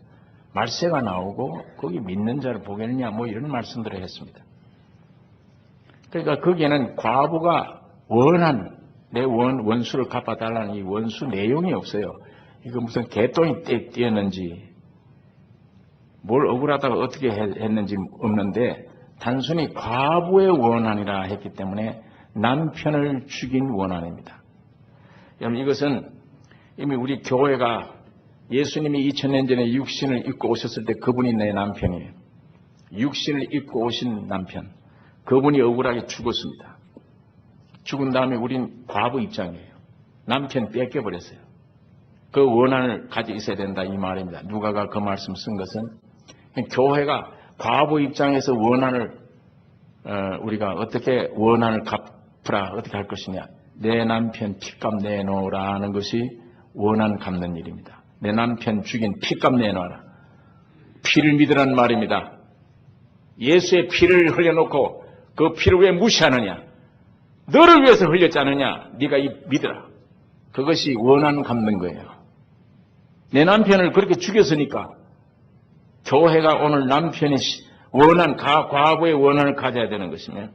말세가 나오고 거기 믿는 자를 보겠느냐 뭐 이런 말씀들을 했습니다. 그러니까 거기에는 과부가 원한 내 원수를 갚아달라는 이 원수 내용이 없어요. 이거 무슨 개똥이 뛰었는지 뭘 억울하다가 어떻게 했는지 없는데 단순히 과부의 원한이라 했기 때문에 남편을 죽인 원한입니다. 여러분 이것은 이미 우리 교회가 예수님이 2000년 전에 육신을 입고 오셨을 때 그분이 내 남편이에요. 육신을 입고 오신 남편. 그분이 억울하게 죽었습니다. 죽은 다음에 우린 과부 입장이에요. 남편 뺏겨버렸어요. 그 원한을 가지고 있어야 된다 이 말입니다. 누가가 그 말씀 쓴 것은 교회가 과부 입장에서 원한을 우리가 어떻게 원한을 갚으라 어떻게 할 것이냐. 내 남편 피값 내놓으라 하는 것이 원한 갚는 일입니다. 내 남편 죽인 피값 내놔라. 피를 믿으란 말입니다. 예수의 피를 흘려놓고 그 피를 왜 무시하느냐. 너를 위해서 흘렸지 않느냐. 네가 믿으라. 그것이 원한 갚는 거예요. 내 남편을 그렇게 죽였으니까 교회가 오늘 남편의 원한, 과부의 원한을 가져야 되는 것이며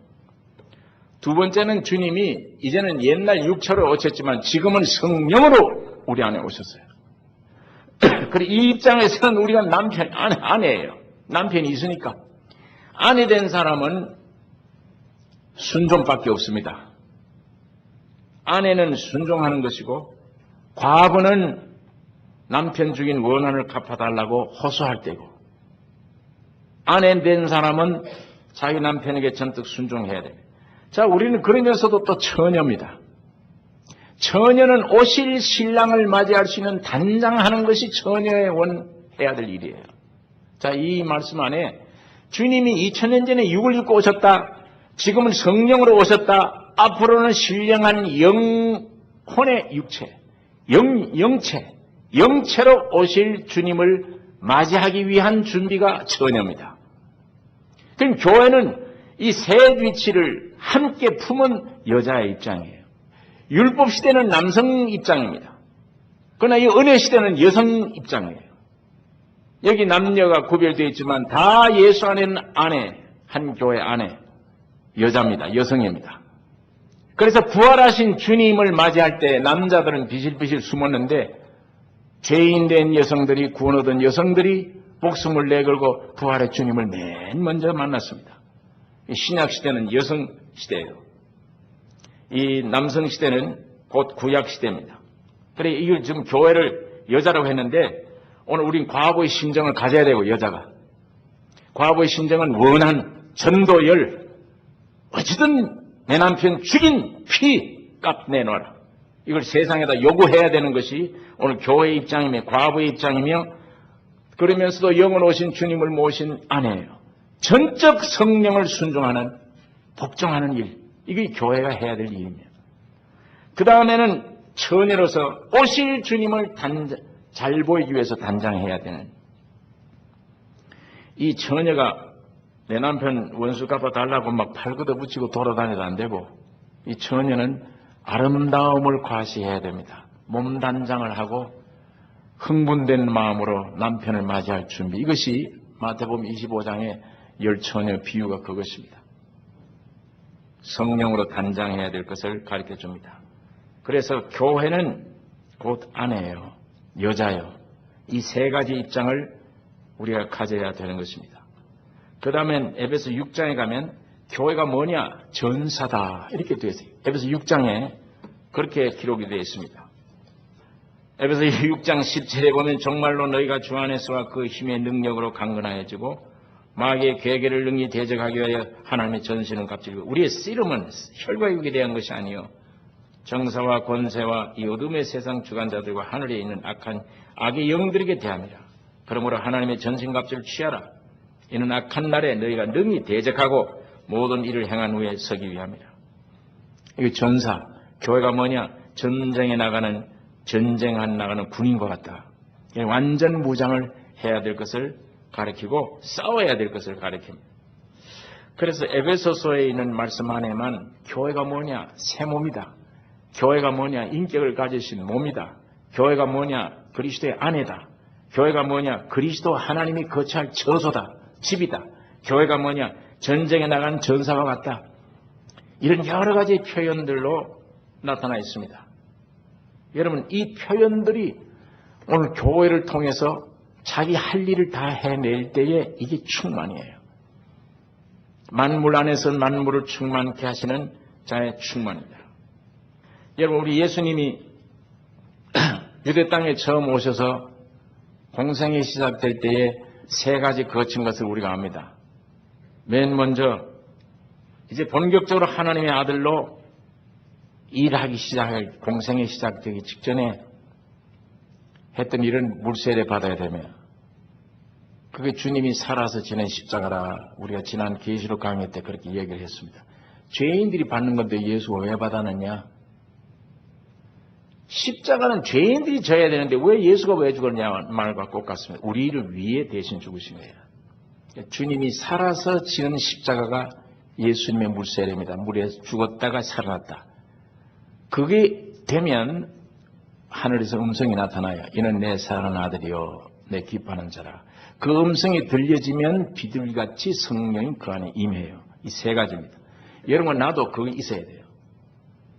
두 번째는 주님이 이제는 옛날 육체로 오셨지만 지금은 성령으로 우리 안에 오셨어요. 그리고 이 입장에서는 우리가 아내예요. 남편이 있으니까. 아내 된 사람은 순종밖에 없습니다. 아내는 순종하는 것이고 과부는 남편 죽인 원한을 갚아달라고 호소할 때고 아내 된 사람은 자기 남편에게 전적 순종해야 됩니다. 자, 우리는 그러면서도 또 처녀입니다. 처녀는 오실 신랑을 맞이할 수 있는 단장하는 것이 처녀의 해야 될 일이에요. 자, 이 말씀 안에 주님이 2000년 전에 육을 입고 오셨다. 지금은 성령으로 오셨다. 앞으로는 신령한 영혼의 육체, 영체로 오실 주님을 맞이하기 위한 준비가 처녀입니다. 그럼 교회는 이 세 위치를 함께 품은 여자의 입장이에요. 율법 시대는 남성 입장입니다. 그러나 이 은혜 시대는 여성 입장이에요. 여기 남녀가 구별되어 있지만 다 예수 안에는 아내, 한 교회 아내, 여자입니다. 여성입니다. 그래서 부활하신 주님을 맞이할 때 남자들은 비실비실 숨었는데 죄인 된 여성들이 구원 얻은 여성들이 목숨을 내걸고 부활의 주님을 맨 먼저 만났습니다. 신약 시대는 여성 시대예요. 이 남성 시대는 곧 구약 시대입니다. 그래 이걸 지금 교회를 여자라고 했는데 오늘 우린 과부의 심정을 가져야 되고 여자가 과부의 심정은 원한 전도열 어찌든 내 남편 죽인 피값 내놔라. 이걸 세상에다 요구해야 되는 것이 오늘 교회의 입장이며 과부의 입장이며 그러면서도 영원 오신 주님을 모신 아내예요. 전적 성령을 순종하는 복종하는 일. 이게 교회가 해야 될 일입니다. 그 다음에는 처녀로서 오실 주님을 잘 보이기 위해서 단장해야 되는 이 처녀가 내 남편 원수 갚아달라고 막 팔 걷어붙이고 돌아다녀도 안 되고 이 처녀는 아름다움을 과시해야 됩니다. 몸 단장을 하고 흥분된 마음으로 남편을 맞이할 준비. 이것이 마태복음 25장의 열처녀 비유가 그것입니다. 성령으로 단장해야 될 것을 가르쳐 줍니다. 그래서 교회는 곧 아내예요. 여자예요. 이 세 가지 입장을 우리가 가져야 되는 것입니다. 그 다음엔 에베소 6장에 가면 교회가 뭐냐? 전사다. 이렇게 되어 있어요. 에베소 6장에 그렇게 기록이 되어 있습니다. 에베소 6장 17에 보면 정말로 너희가 주 안에서와 그 힘의 능력으로 강건하여지고 마귀의 괴계를 능히 대적하기 위하여 하나님의 전신을 값지고 우리의 씨름은 혈과 육에 대한 것이 아니요 정사와 권세와 이 어둠의 세상 주관자들과 하늘에 있는 악한 악의 영들에게 대함이라. 그러므로 하나님의 전신갑주를 취하라. 이는 악한 날에 너희가 능히 대적하고 모든 일을 행한 후에 서기 위함이라. 이거 전사, 교회가 뭐냐? 전쟁에 나가는 군인과 같다. 완전 무장을 해야 될 것을 가리키고 싸워야 될 것을 가리킵니다. 그래서 에베소서에 있는 말씀 안에만 교회가 뭐냐? 새 몸이다. 교회가 뭐냐? 인격을 가지신 몸이다. 교회가 뭐냐? 그리스도의 아내다. 교회가 뭐냐? 그리스도 하나님이 거처할 처소다. 집이다. 교회가 뭐냐? 전쟁에 나간 전사와 같다. 이런 여러 가지 표현들로 나타나 있습니다. 여러분 이 표현들이 오늘 교회를 통해서 자기 할 일을 다 해낼 때에 이게 충만이에요. 만물 안에서 만물을 충만케 하시는 자의 충만입니다. 여러분, 우리 예수님이 유대 땅에 처음 오셔서 공생이 시작될 때에 세 가지 거친 것을 우리가 압니다. 맨 먼저 이제 본격적으로 하나님의 아들로 일하기 시작할 공생이 시작되기 직전에 했던 일은 물세례 받아야 되며, 그게 주님이 살아서 지낸 십자가라. 우리가 지난 계시록 강의 때 그렇게 얘기를 했습니다. 죄인들이 받는 건데 예수가 왜 받았느냐? 십자가는 죄인들이 져야 되는데 왜 예수가 왜 죽었냐 말과 똑같습니다. 우리를 위해 대신 죽으신 거예요. 주님이 살아서 지는 십자가가 예수님의 물세례입니다. 물에 죽었다가 살아났다. 그게 되면 하늘에서 음성이 나타나요. 이는 내 사랑하는 아들이요 내 기뻐하는 자라. 그 음성이 들려지면 비둘기같이 성령이 그 안에 임해요. 이 세 가지입니다. 여러분, 나도 그게 있어야 돼요.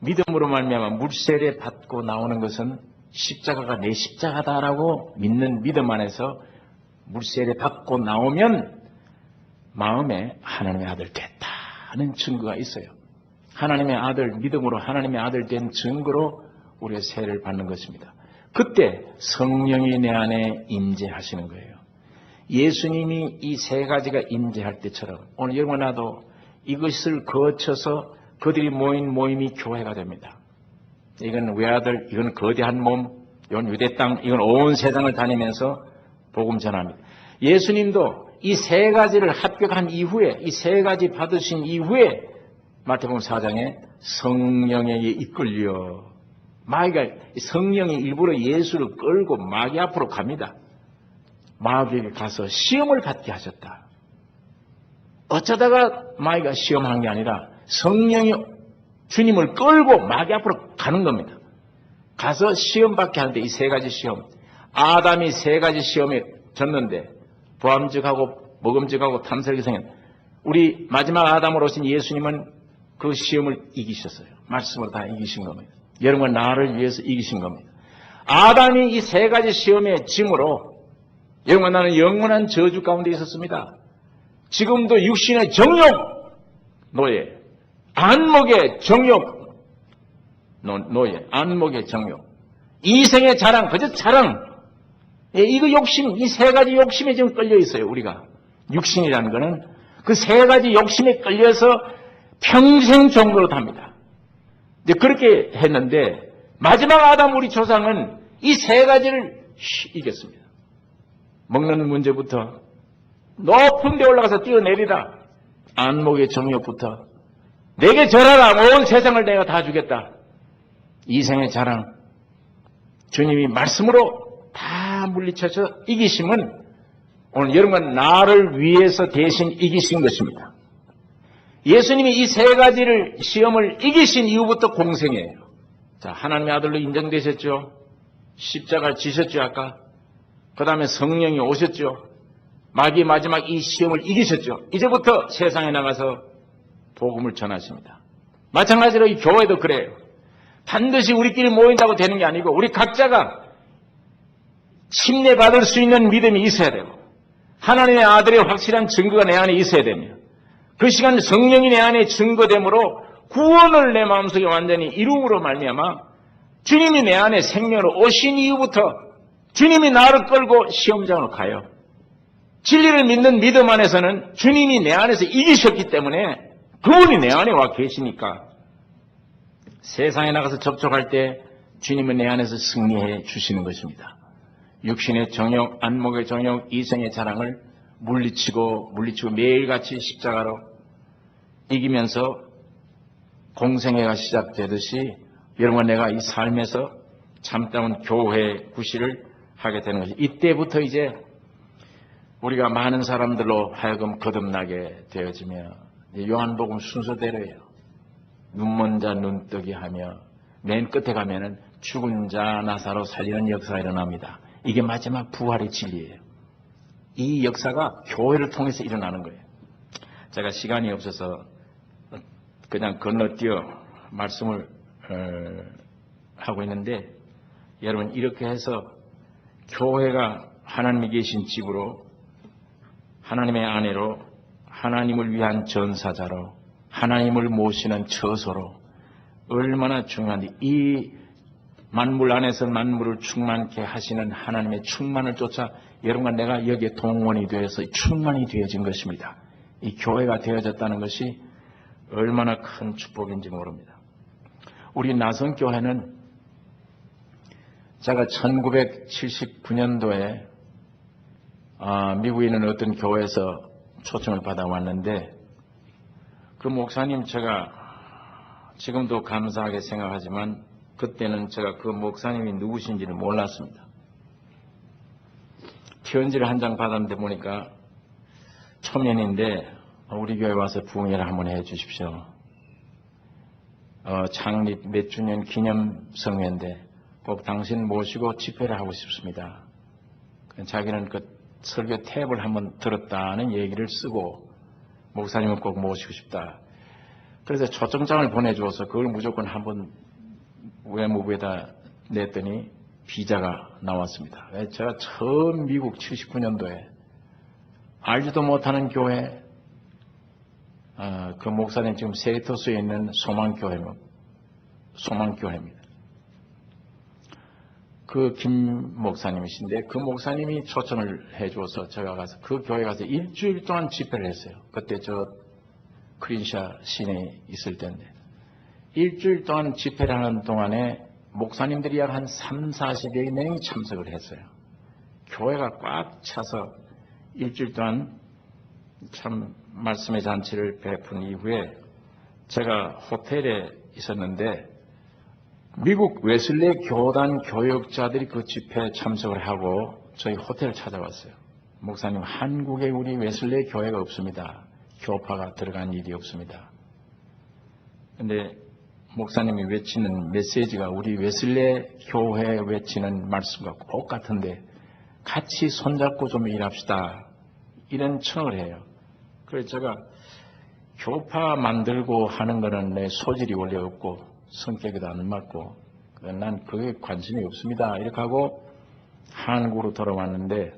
믿음으로 말미암아 물세례 받고 나오는 것은 십자가가 내 십자가다라고 믿는 믿음 안에서 물세례 받고 나오면 마음에 하나님의 아들 됐다는 증거가 있어요. 하나님의 아들, 믿음으로 하나님의 아들 된 증거로 우리가 세례를 받는 것입니다. 그때 성령이 내 안에 임재하시는 거예요. 예수님이 이 세 가지가 임재할 때처럼 오늘 여러분 나도 이것을 거쳐서 그들이 모인 모임이 교회가 됩니다. 이건 외아들, 이건 거대한 몸, 이건 유대 땅, 이건 온 세상을 다니면서 복음 전합니다. 예수님도 이 세 가지를 합격한 이후에, 이 세 가지 받으신 이후에 마태복음 4장에 성령에게 이끌려, 마귀가, 성령이 일부러 예수를 끌고 마귀 앞으로 갑니다. 마귀에게 가서 시험을 받게 하셨다. 어쩌다가 마귀가 시험한 게 아니라 성령이 주님을 끌고 마귀 앞으로 가는 겁니다. 가서 시험 받게 하는데 이 세 가지 시험, 아담이 세 가지 시험에 졌는데 보암직하고 먹음직하고 탐스럽게 생긴 우리 마지막 아담으로 오신 예수님은 그 시험을 이기셨어요. 말씀으로 다 이기신 겁니다. 여러분과 나를 위해서 이기신 겁니다. 아담이 이 세 가지 시험에 짐으로 여러분과 나는 영원한 저주 가운데 있었습니다. 지금도 육신의 정욕 노예, 안목의 정욕 노예, 안목의 정욕, 이생의 자랑, 그저 자랑, 이거 욕심, 이 세 가지 욕심에 지금 끌려 있어요. 우리가 육신이라는 거는 그 세 가지 욕심에 끌려서 평생 종로를 합니다. 이제 그렇게 했는데 마지막 아담 우리 조상은 이 세 가지를 이겼습니다. 먹는 문제부터 높은 데 올라가서 뛰어내리라, 안목의 정욕부터 내게 절하라, 온 세상을 내가 다 주겠다, 이생의 자랑, 주님이 말씀으로 다 물리쳐서 이기심은 오늘 여러분 나를 위해서 대신 이기신 것입니다. 예수님이 이 세 가지를 시험을 이기신 이후부터 공생이에요. 자, 하나님의 아들로 인정되셨죠. 십자가를 지셨죠. 아까 그 다음에 성령이 오셨죠. 마귀 마지막 이 시험을 이기셨죠. 이제부터 세상에 나가서 복음을 전하십니다. 마찬가지로 이 교회도 그래요. 반드시 우리끼리 모인다고 되는 게 아니고 우리 각자가 침례받을 수 있는 믿음이 있어야 되고 하나님의 아들의 확실한 증거가 내 안에 있어야 되며 그 시간 성령이 내 안에 증거됨으로 구원을 내 마음속에 완전히 이룸으로 말미암아 주님이 내 안에 생명으로 오신 이후부터 주님이 나를 끌고 시험장으로 가요. 진리를 믿는 믿음 안에서는 주님이 내 안에서 이기셨기 때문에 그분이 내 안에 와 계시니까 세상에 나가서 접촉할 때 주님은 내 안에서 승리해 주시는 것입니다. 육신의 정욕, 안목의 정욕, 이생의 자랑을 물리치고 매일같이 십자가로 이기면서 공생애가 시작되듯이 여러분 내가 이 삶에서 참다운 교회 구실을 하게 되는 것이 이때부터 이제 우리가 많은 사람들로 하여금 거듭나게 되어지며 요한복음 순서대로예요. 눈먼 자 눈뜨기 하며 맨 끝에 가면은 죽은 자 나사로 살리는 역사가 일어납니다. 이게 마지막 부활의 진리예요. 이 역사가 교회를 통해서 일어나는 거예요. 제가 시간이 없어서 그냥 건너뛰어 말씀을 하고 있는데 여러분 이렇게 해서 교회가 하나님이 계신 집으로, 하나님의 아내로, 하나님을 위한 전사자로, 하나님을 모시는 처소로 얼마나 중요한데, 이 만물 안에서 만물을 충만케 하시는 하나님의 충만을 쫓아 여러분과 내가 여기에 동원이 되어서 충만이 되어진 것입니다. 이 교회가 되어졌다는 것이 얼마나 큰 축복인지 모릅니다. 우리 나성교회는 제가 1979년도에 미국에 있는 어떤 교회에서 초청을 받아왔는데, 그 목사님 제가 지금도 감사하게 생각하지만 그때는 제가 그 목사님이 누구신지를 몰랐습니다. 편지를 한 장 받았는데 보니까 초면인데 우리 교회 와서 부흥회를 한번 해 주십시오. 창립 몇 주년 기념 성회인데 꼭 당신 모시고 집회를 하고 싶습니다. 자기는 그 설교 탭을 한번 들었다는 얘기를 쓰고 목사님을 꼭 모시고 싶다. 그래서 초청장을 보내주어서 그걸 무조건 한번 외무부에다 냈더니 비자가 나왔습니다. 제가 처음 미국 79년도에 알지도 못하는 교회, 그 목사님 지금 세이토스에 있는 소망교회입니다. 그 김 목사님이신데 그 목사님이 초청을 해줘서 제가 가서 그 교회 가서 일주일 동안 집회를 했어요. 그때 저 크린샤 시내에 있을 때인데 일주일 동안 집회를 하는 동안에 목사님들이 약 한 30-40여 명이 참석을 했어요. 교회가 꽉 차서 일주일 동안 참 말씀의 잔치를 베푼 이후에 제가 호텔에 있었는데 미국 웨슬레 교단 교역자들이 그 집회에 참석을 하고 저희 호텔을 찾아왔어요. 목사님, 한국에 우리 웨슬레 교회가 없습니다. 교파가 들어간 일이 없습니다. 근데 목사님이 외치는 메시지가 우리 웨슬레 교회 외치는 말씀과 똑같은데 같이 손잡고 좀 일합시다. 이런 청을 해요. 그래서 제가 교파 만들고 하는 거는 내 소질이 원래 없고 성격에도 안 맞고 난 그게 관심이 없습니다. 이렇게 하고 한국으로 돌아왔는데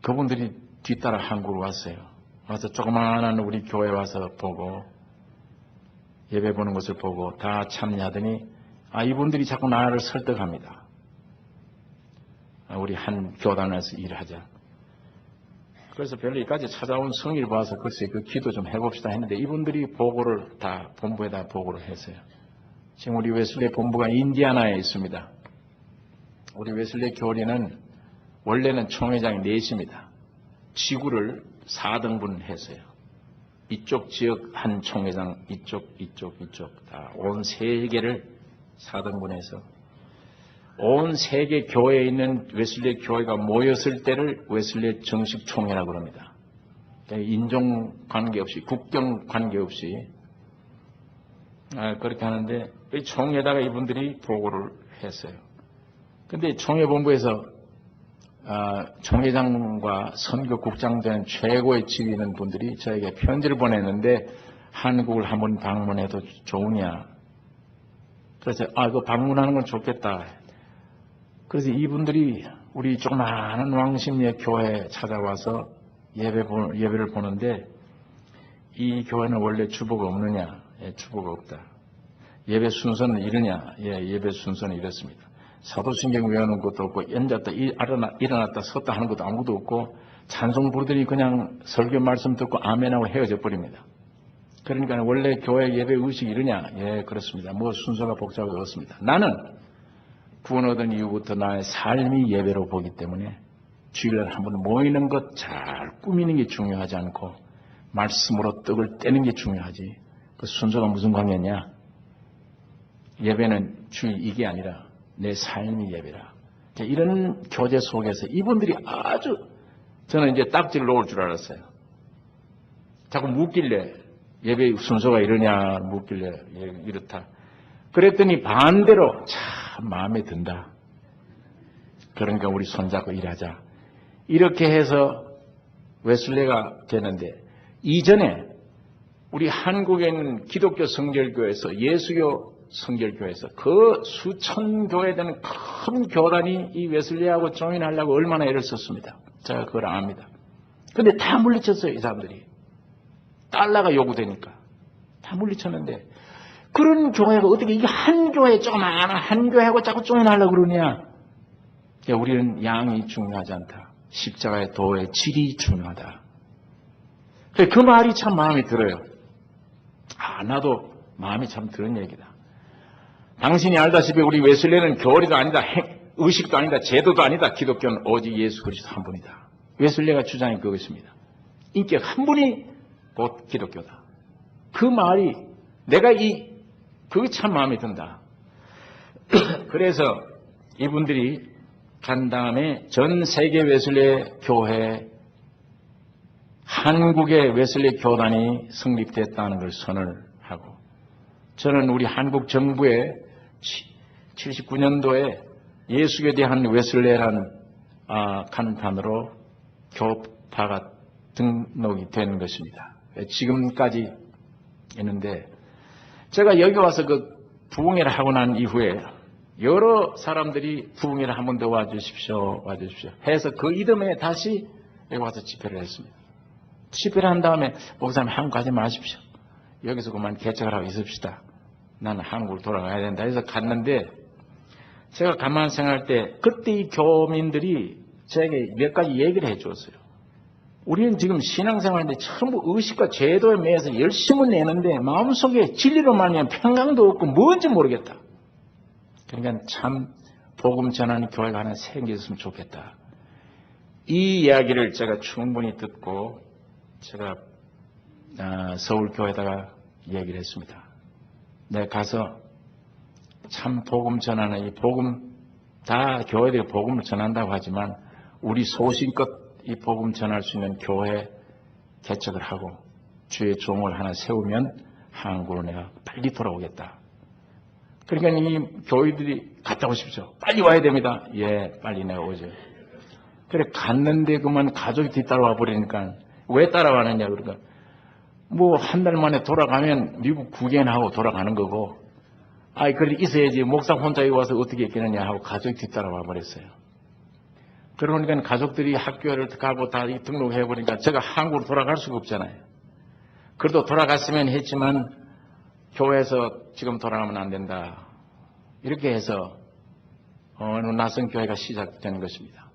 그분들이 뒤따라 한국으로 왔어요. 와서 조그마한 우리 교회 와서 보고 예배 보는 것을 보고 다 참여하더니 이분들이 자꾸 나를 설득합니다. 우리 한 교단에서 일하자. 그래서 별리까지 찾아온 성의를 봐서 글쎄 그 기도 좀 해봅시다 했는데 이분들이 보고를 다 본부에다 보고를 했어요. 지금 우리 웨슬레 본부가 인디아나에 있습니다. 우리 웨슬레 교리는 원래는 총회장이 넷입니다. 지구를 4등분 했어요. 이쪽 지역 한 총회장, 이쪽 다 온 세계를 4등분해서 온 세계 교회에 있는 웨슬레 교회가 모였을 때를 웨슬레 정식 총회라고 합니다. 인종 관계없이 국경 관계없이 그렇게 하는데 이 총회에다가 이분들이 보고를 했어요. 근데 총회본부에서 총회장과 선교국장 된 최고의 직위 있는 분들이 저에게 편지를 보냈는데 한국을 한번 방문해도 좋으냐. 그래서 그 방문하는 건 좋겠다. 그래서 이분들이 우리 조그마한 왕십리의 교회에 찾아와서 예배를 보는데 이 교회는 원래 주보가 없느냐? 예, 주보가 없다. 예배 순서는 이러냐? 예, 예배 순서는 이렇습니다. 사도신경 외우는 것도 없고 앉았다 일어났다 섰다 하는 것도 아무것도 없고 찬송 부르더니 그냥 설교 말씀 듣고 아멘하고 헤어져 버립니다. 그러니까 원래 교회 예배 의식이 이러냐? 예, 그렇습니다. 뭐 순서가 복잡하게 없습니다. 나는 구원 얻은 이후부터 나의 삶이 예배로 보기 때문에 주일날 한번 모이는 것 잘 꾸미는 게 중요하지 않고 말씀으로 떡을 떼는 게 중요하지. 그 순서가 무슨 관계냐? 예배는 주일 이게 아니라 내 삶이 예배라. 이런 교제 속에서 이분들이 아주 저는 이제 딱지를 놓을 줄 알았어요. 자꾸 묻길래 예배 순서가 이러냐 묻길래 이렇다. 그랬더니 반대로 참 마음에 든다. 그러니까 우리 손잡고 일하자. 이렇게 해서 웨슬레가 되는데 이전에 우리 한국에 있는 기독교 성결교회에서 예수교 성결교회에서 그 수천 교회 되는 큰 교단이 이 웨슬리하고 조인하려고 얼마나 애를 썼습니다. 제가 그걸 압니다. 근데 다 물리쳤어요, 이 사람들이. 달러가 요구되니까. 다 물리쳤는데, 그런 교회가 어떻게 이게 한 교회 조그마한 한 교회하고 자꾸 조인하려고 그러냐? 야, 우리는 양이 중요하지 않다. 십자가의 도의 질이 중요하다. 그 말이 참 마음에 들어요. 나도 마음이 참 드는 얘기다. 당신이 알다시피 우리 웨슬레는 교리도 아니다, 의식도 아니다, 제도도 아니다. 기독교는 오직 예수 그리스도 한 분이다. 웨슬레가 주장이 그것입니다. 인격 한 분이 곧 기독교다. 그 말이 내가 그게 참 마음에 든다. 그래서 이분들이 간 다음에 전 세계 웨슬레 교회, 한국의 웨슬레 교단이 성립됐다는 걸 선언을 하고, 저는 우리 한국 정부에 79년도에 예수교에 대한 웨슬레라는 간판으로 교파가 등록이 된 것입니다. 지금까지 있는데, 제가 여기 와서 그 부흥회를 하고 난 이후에 여러 사람들이 부흥회를 한 번 더 와주십시오 해서 그 이듬해 다시 여기 와서 집회를 했습니다. 집회를 한 다음에 목사님 한국 가지 마십시오. 여기서 그만 개척을 하고 있읍시다. 나는 한국으로 돌아가야 된다 해서 갔는데, 제가 가만 생각할 때 그때 이 교민들이 제게 몇 가지 얘기를 해 주었어요. 우리는 지금 신앙생활인데 전부 의식과 제도에 매여서 열심을 내는데 마음속에 진리로 말미암아 평강도 없고 뭔지 모르겠다. 그러니까 참 복음 전하는 교회가 하나 생겼으면 좋겠다. 이 이야기를 제가 충분히 듣고 제가 서울교회에다가 얘기를 했습니다. 내가 가서 참 복음 전하는 이 복음, 다 교회들이 복음을 전한다고 하지만 우리 소신껏 이 복음 전할 수 있는 교회 개척을 하고 주의 종을 하나 세우면 한국으로 내가 빨리 돌아오겠다. 그러니까 이 교회들이 갔다 오십시오. 빨리 와야 됩니다. 예, 빨리 내가 오죠. 그래 갔는데 그만 가족이 뒤따라와 버리니까 왜 따라가느냐 그러니까 뭐 한 달 만에 돌아가면 미국 구경하고 돌아가는 거고, 그래 있어야지 목사 혼자 여기 와서 어떻게 있겠느냐 하고 가족이 뒤따라와 버렸어요. 그러니까 가족들이 학교를 가고 다 등록해 버리니까 제가 한국으로 돌아갈 수가 없잖아요. 그래도 돌아갔으면 했지만 교회에서 지금 돌아가면 안 된다. 이렇게 해서 어느 낯선 교회가 시작되는 것입니다.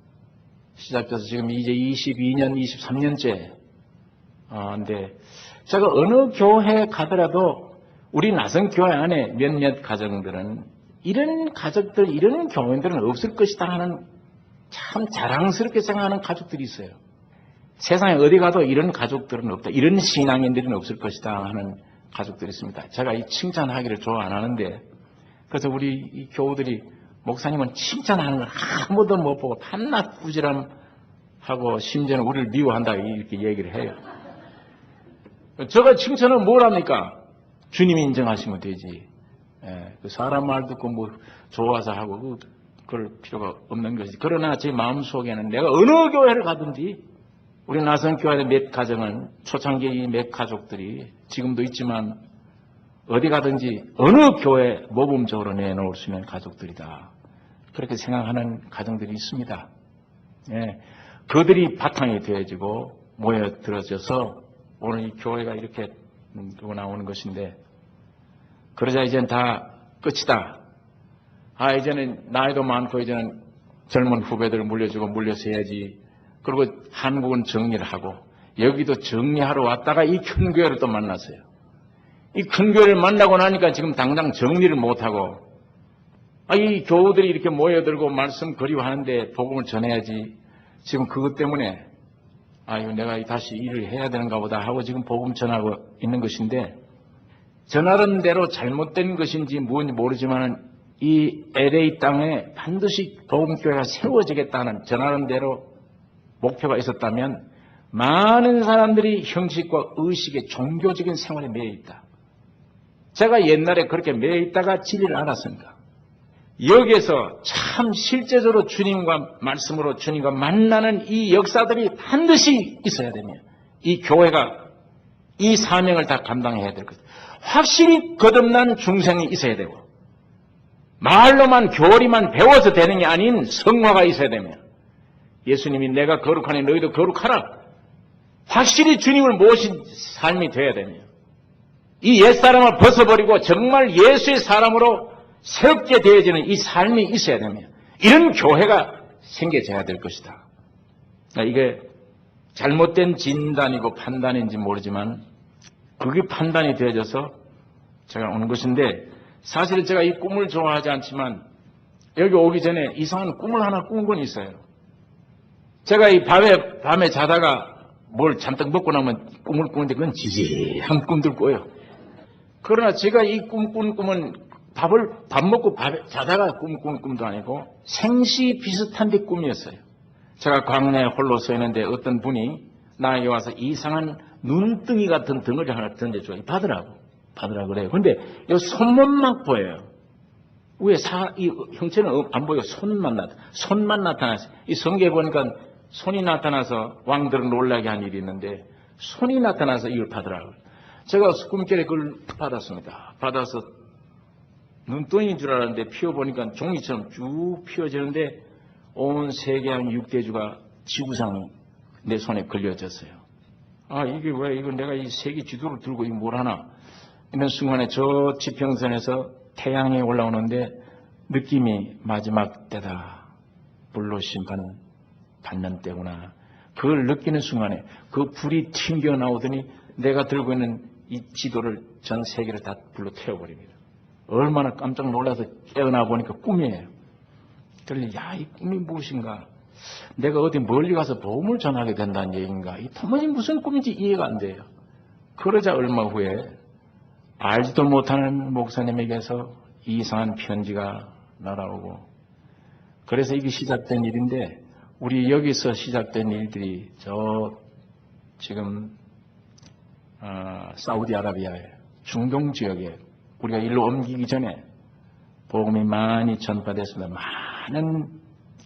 시작돼서 지금 이제 22년, 23년째. 근데 제가 어느 교회 가더라도 우리 낯선 교회 안에 몇몇 가정들은 이런 가족들, 이런 교인들은 없을 것이다 하는 참 자랑스럽게 생각하는 가족들이 있어요. 세상에 어디 가도 이런 가족들은 없다. 이런 신앙인들은 없을 것이다 하는 가족들이 있습니다. 제가 이 칭찬하기를 좋아 안 하는데, 그래서 우리 이 교우들이 목사님은 칭찬하는 걸 한 번도 못 보고 밤낮 꾸지람하고 심지어는 우리를 미워한다 이렇게 얘기를 해요. 제가 칭찬은 뭘 합니까? 주님이 인정하시면 되지. 그 사람 말 듣고 뭐 좋아서 하고 그럴 필요가 없는 것이지. 그러나 제 마음속에는 내가 어느 교회를 가든지 우리 낯선 교회 몇 가정은 초창기 몇 가족들이 지금도 있지만 어디 가든지 어느 교회 모범적으로 내놓을 수 있는 가족들이다. 그렇게 생각하는 가정들이 있습니다. 그들이 바탕이 되어지고 모여들어져서 오늘 이 교회가 이렇게 나오는 것인데, 그러자 이제는 다 끝이다. 이제는 나이도 많고 이제는 젊은 후배들을 물려주고 물려서 해야지. 그리고 한국은 정리를 하고 여기도 정리하러 왔다가 이 큰 교회를 또 만났어요. 이 큰 교회를 만나고 나니까 지금 당장 정리를 못하고, 이 교우들이 이렇게 모여들고 말씀 그리워하는데 복음을 전해야지. 지금 그것 때문에 내가 다시 일을 해야 되는가 보다 하고 지금 복음 전하고 있는 것인데, 전하는 대로 잘못된 것인지 뭔지 모르지만 이 LA 땅에 반드시 복음교회가 세워지겠다는 전하는 대로 목표가 있었다면 많은 사람들이 형식과 의식의 종교적인 생활에 매여 있다. 제가 옛날에 그렇게 매여 있다가 진리를 알았습니다. 여기에서 참 실제적으로 주님과 말씀으로 주님과 만나는 이 역사들이 반드시 있어야 되며 이 교회가 이 사명을 다 감당해야 될 것. 확실히 거듭난 중생이 있어야 되고 말로만 교리만 배워서 되는 게 아닌 성화가 있어야 되며 예수님이 내가 거룩하니 너희도 거룩하라. 확실히 주님을 모신 삶이 되어야 되며 이 옛사람을 벗어버리고 정말 예수의 사람으로 새롭게 되어지는 이 삶이 있어야 되며 이런 교회가 생겨져야 될 것이다. 이게 잘못된 진단이고 판단인지 모르지만 그게 판단이 되어져서 제가 오는 것인데 사실 제가 이 꿈을 좋아하지 않지만 여기 오기 전에 이상한 꿈을 하나 꾼 건 있어요. 제가 이 밤에 자다가 뭘 잔뜩 먹고 나면 꿈을 꾸는데 그건 지지한 꿈들 꿔요. 그러나 제가 이 꿈 꾼 꿈은 밥 먹고 자다가 꿈 꾼 꿈도 아니고 생시 비슷한데 꿈이었어요. 제가 광야에 홀로 서 있는데 어떤 분이 나에게 와서 이상한 눈등이 같은 덩어리 하나 던져줘요. 받으라고 그래요. 근데 이 손만 보여요. 위에 이 형체는 안 보여. 손만 나타나서 이 성경에 보니까 손이 나타나서 왕들을 놀라게 한 일이 있는데 손이 나타나서 이걸 받으라고. 제가 꿈결에 그걸 받았습니다. 받아서 눈덩이인 줄 알았는데 피워보니까 종이처럼 쭉 피워지는데 온 세계한 육대주가 지구상이 내 손에 걸려졌어요. 이게 왜 이거 내가 이 세계 지도를 들고 이거 뭘 하나 이런 순간에 저 지평선에서 태양이 올라오는데 느낌이 마지막 때다. 불로 심판 받는 때구나. 그걸 느끼는 순간에 그 불이 튕겨나오더니 내가 들고 있는 이 지도를 전 세계를 다 불로 태워버립니다. 얼마나 깜짝 놀라서 깨어나 보니까 꿈이에요. 그러니 이 꿈이 무엇인가? 내가 어디 멀리 가서 복음을 전하게 된다는 얘기인가? 이 도무지 무슨 꿈인지 이해가 안 돼요. 그러자 얼마 후에 알지도 못하는 목사님에게서 이상한 편지가 날아오고 그래서 이게 시작된 일인데 우리 여기서 시작된 일들이 지금 사우디아라비아에 중동 지역에 우리가 일로 옮기기 전에 복음이 많이 전파됐습니다. 많은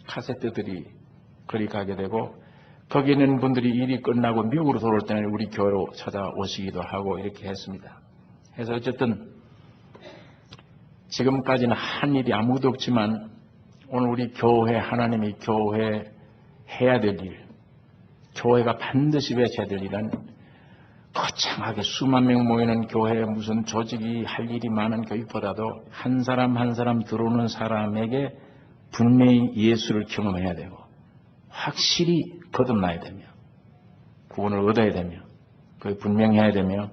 카세트들이 거리 가게 되고 거기 있는 분들이 일이 끝나고 미국으로 돌아올 때는 우리 교회로 찾아오시기도 하고 이렇게 했습니다. 그래서 어쨌든 지금까지는 한 일이 아무도 없지만 오늘 우리 교회 하나님이 교회 해야 될 일, 교회가 반드시 외쳐야 될 일은 거창하게 수만 명 모이는 교회에 무슨 조직이 할 일이 많은 교육보다도 한 사람 한 사람 들어오는 사람에게 분명히 예수를 경험해야 되고 확실히 거듭나야 되며 구원을 얻어야 되며 그게 분명해야 되며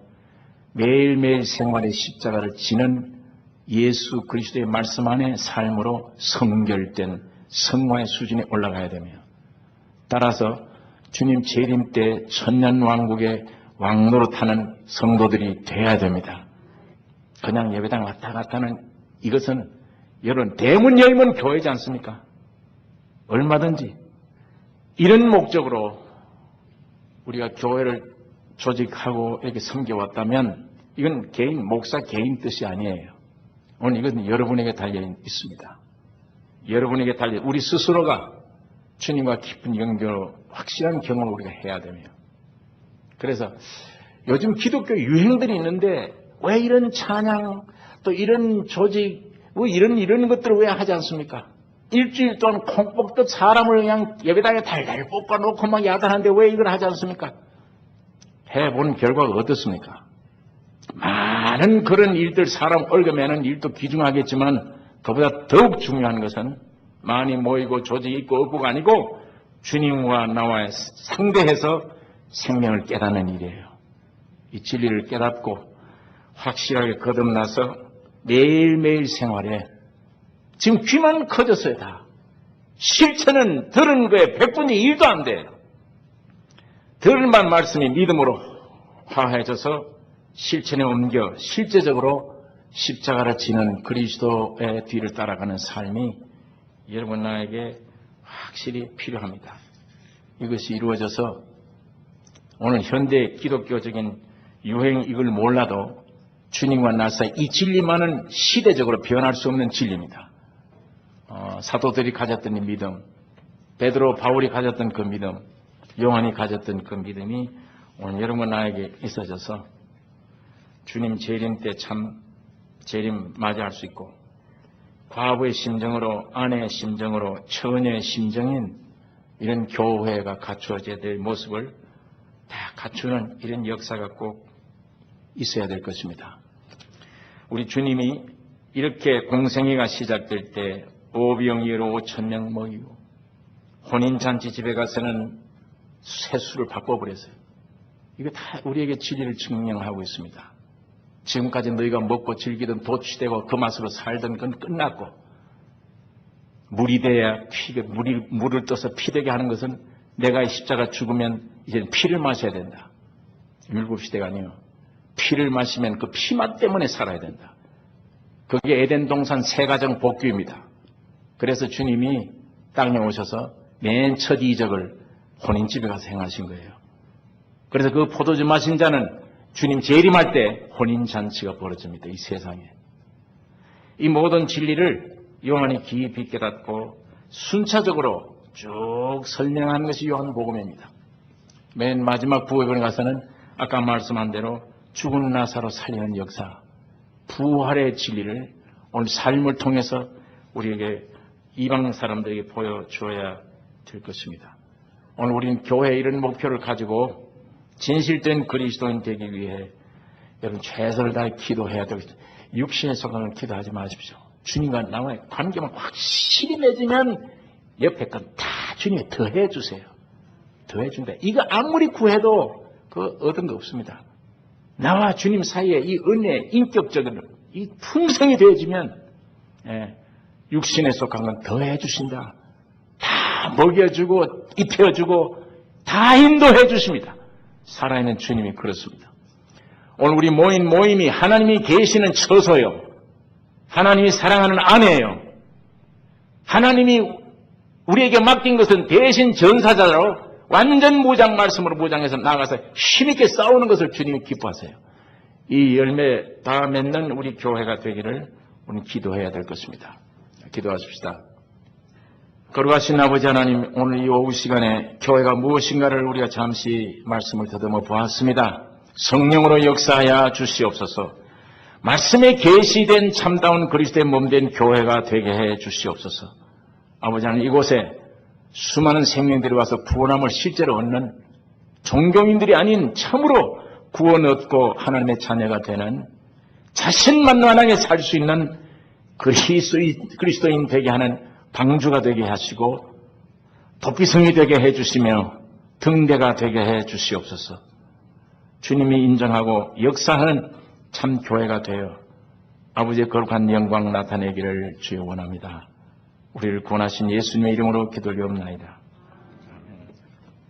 매일매일 생활의 십자가를 지는 예수 그리스도의 말씀 안에 삶으로 성결된 성화의 수준에 올라가야 되며 따라서 주님 재림 때 천년왕국의 왕노릇하는 성도들이 돼야 됩니다. 그냥 예배당 왔다 갔다 하는 이것은 여러분 대문 열면 교회지 않습니까? 얼마든지 이런 목적으로 우리가 교회를 조직하고 이렇게 섬겨왔다면 이건 목사 개인 뜻이 아니에요. 오늘 이것은 여러분에게 달려 있습니다. 여러분에게 달려 우리 스스로가 주님과 깊은 연결, 확실한 경험을 우리가 해야 되며 그래서 요즘 기독교 유행들이 있는데 왜 이런 찬양 또 이런 조직 뭐 이런 것들을 왜 하지 않습니까? 일주일 동안 콩 뽑듯 사람을 그냥 예배당에 달달 볶아놓고 막 야단하는데 왜 이걸 하지 않습니까? 해본 결과가 어떻습니까? 많은 그런 일들 사람 얽어매는 일도 귀중하겠지만 그보다 더욱 중요한 것은 많이 모이고 조직이 있고 없고가 아니고 주님과 나와 상대해서 생명을 깨닫는 일이에요. 이 진리를 깨닫고 확실하게 거듭나서 매일매일 생활에 지금 귀만 커졌어요. 다. 실천은 들은 거에 100분의 1도 안 돼요. 들은만 말씀이 믿음으로 화해져서 실천에 옮겨 실제적으로 십자가를 지는 그리스도의 뒤를 따라가는 삶이 여러분 나에게 확실히 필요합니다. 이것이 이루어져서 오늘 현대 기독교적인 유행 이걸 몰라도 주님과 나 사이 이 진리만은 시대적으로 변할 수 없는 진리입니다. 사도들이 가졌던 이 믿음, 베드로, 바울이 가졌던 그 믿음, 요한이 가졌던 그 믿음이 오늘 여러분 나에게 있어져서 주님 재림 때 참 재림 맞이할 수 있고 과부의 심정으로, 아내의 심정으로, 처녀의 심정인 이런 교회가 갖추어져야 될 모습을 다 갖추는 이런 역사가 꼭 있어야 될 것입니다. 우리 주님이 이렇게 공생애가 시작될 때 오병이어로 5,000명 모이고 혼인잔치 집에 가서는 세수를 바꿔버렸어요. 이거 다 우리에게 진리를 증명하고 있습니다. 지금까지 너희가 먹고 즐기던 도취되고 그 맛으로 살던 건 끝났고 물이 돼야 물을 떠서 피되게 하는 것은 내가 이 십자가 죽으면 이제 피를 마셔야 된다. 율법시대가 아니요. 피를 마시면 그 피맛 때문에 살아야 된다. 그게 에덴 동산 세가정 복귀입니다. 그래서 주님이 땅에 오셔서 맨 첫 이적을 혼인집에 가서 행하신 거예요. 그래서 그 포도주 마신 자는 주님 재림할 때 혼인잔치가 벌어집니다. 이 세상에. 이 모든 진리를 요한이 깊이 깨닫고 순차적으로 쭉 설명하는 것이 요한복음입니다. 맨 마지막 부회본에 가서는 아까 말씀한 대로 죽은 나사로 살리는 역사, 부활의 진리를 오늘 삶을 통해서 우리에게 이방 사람들에게 보여줘야 될 것입니다. 오늘 우리는 교회에 이런 목표를 가지고 진실된 그리스도인 되기 위해 여러분 최선을 다해 기도해야 되겠습니다. 육신의 소강을 기도하지 마십시오. 주님과 나와의 관계만 확실히 맺으면 옆에 건 다 주님이 더해 주세요. 더해 준다. 이거 아무리 구해도 그 얻은 거 없습니다. 나와 주님 사이에 이 은혜, 인격적인 이 풍성이 되어지면 육신에 속한 건 더해 주신다. 다 먹여주고 입혀주고 다 인도해 주십니다. 살아있는 주님이 그렇습니다. 오늘 우리 모인 모임이 하나님이 계시는 처소요. 하나님이 사랑하는 아내예요. 하나님이 우리에게 맡긴 것은 대신 전사자로 완전 무장 말씀으로 무장해서 나가서 힘있게 싸우는 것을 주님이 기뻐하세요. 이 열매 다 맺는 우리 교회가 되기를 우리 기도해야 될 것입니다. 기도하십시다. 거룩하신 아버지 하나님, 오늘 이 오후 시간에 교회가 무엇인가를 우리가 잠시 말씀을 더듬어 보았습니다. 성령으로 역사하여 주시옵소서. 말씀에 계시된 참다운 그리스도의 몸된 교회가 되게 해 주시옵소서. 아버지 하나님, 이곳에 수많은 생명들이 와서 구원함을 실제로 얻는 종교인들이 아닌 참으로 구원 얻고 하나님의 자녀가 되는 자신만만하게 살 수 있는 그리스도인 되게 하는 방주가 되게 하시고 도피성이 되게 해주시며 등대가 되게 해 주시옵소서. 주님이 인정하고 역사하는 참 교회가 되어 아버지의 거룩한 영광 나타내기를 주여 원합니다. 우리를 구원하신 예수님의 이름으로 기도드리옵나이다.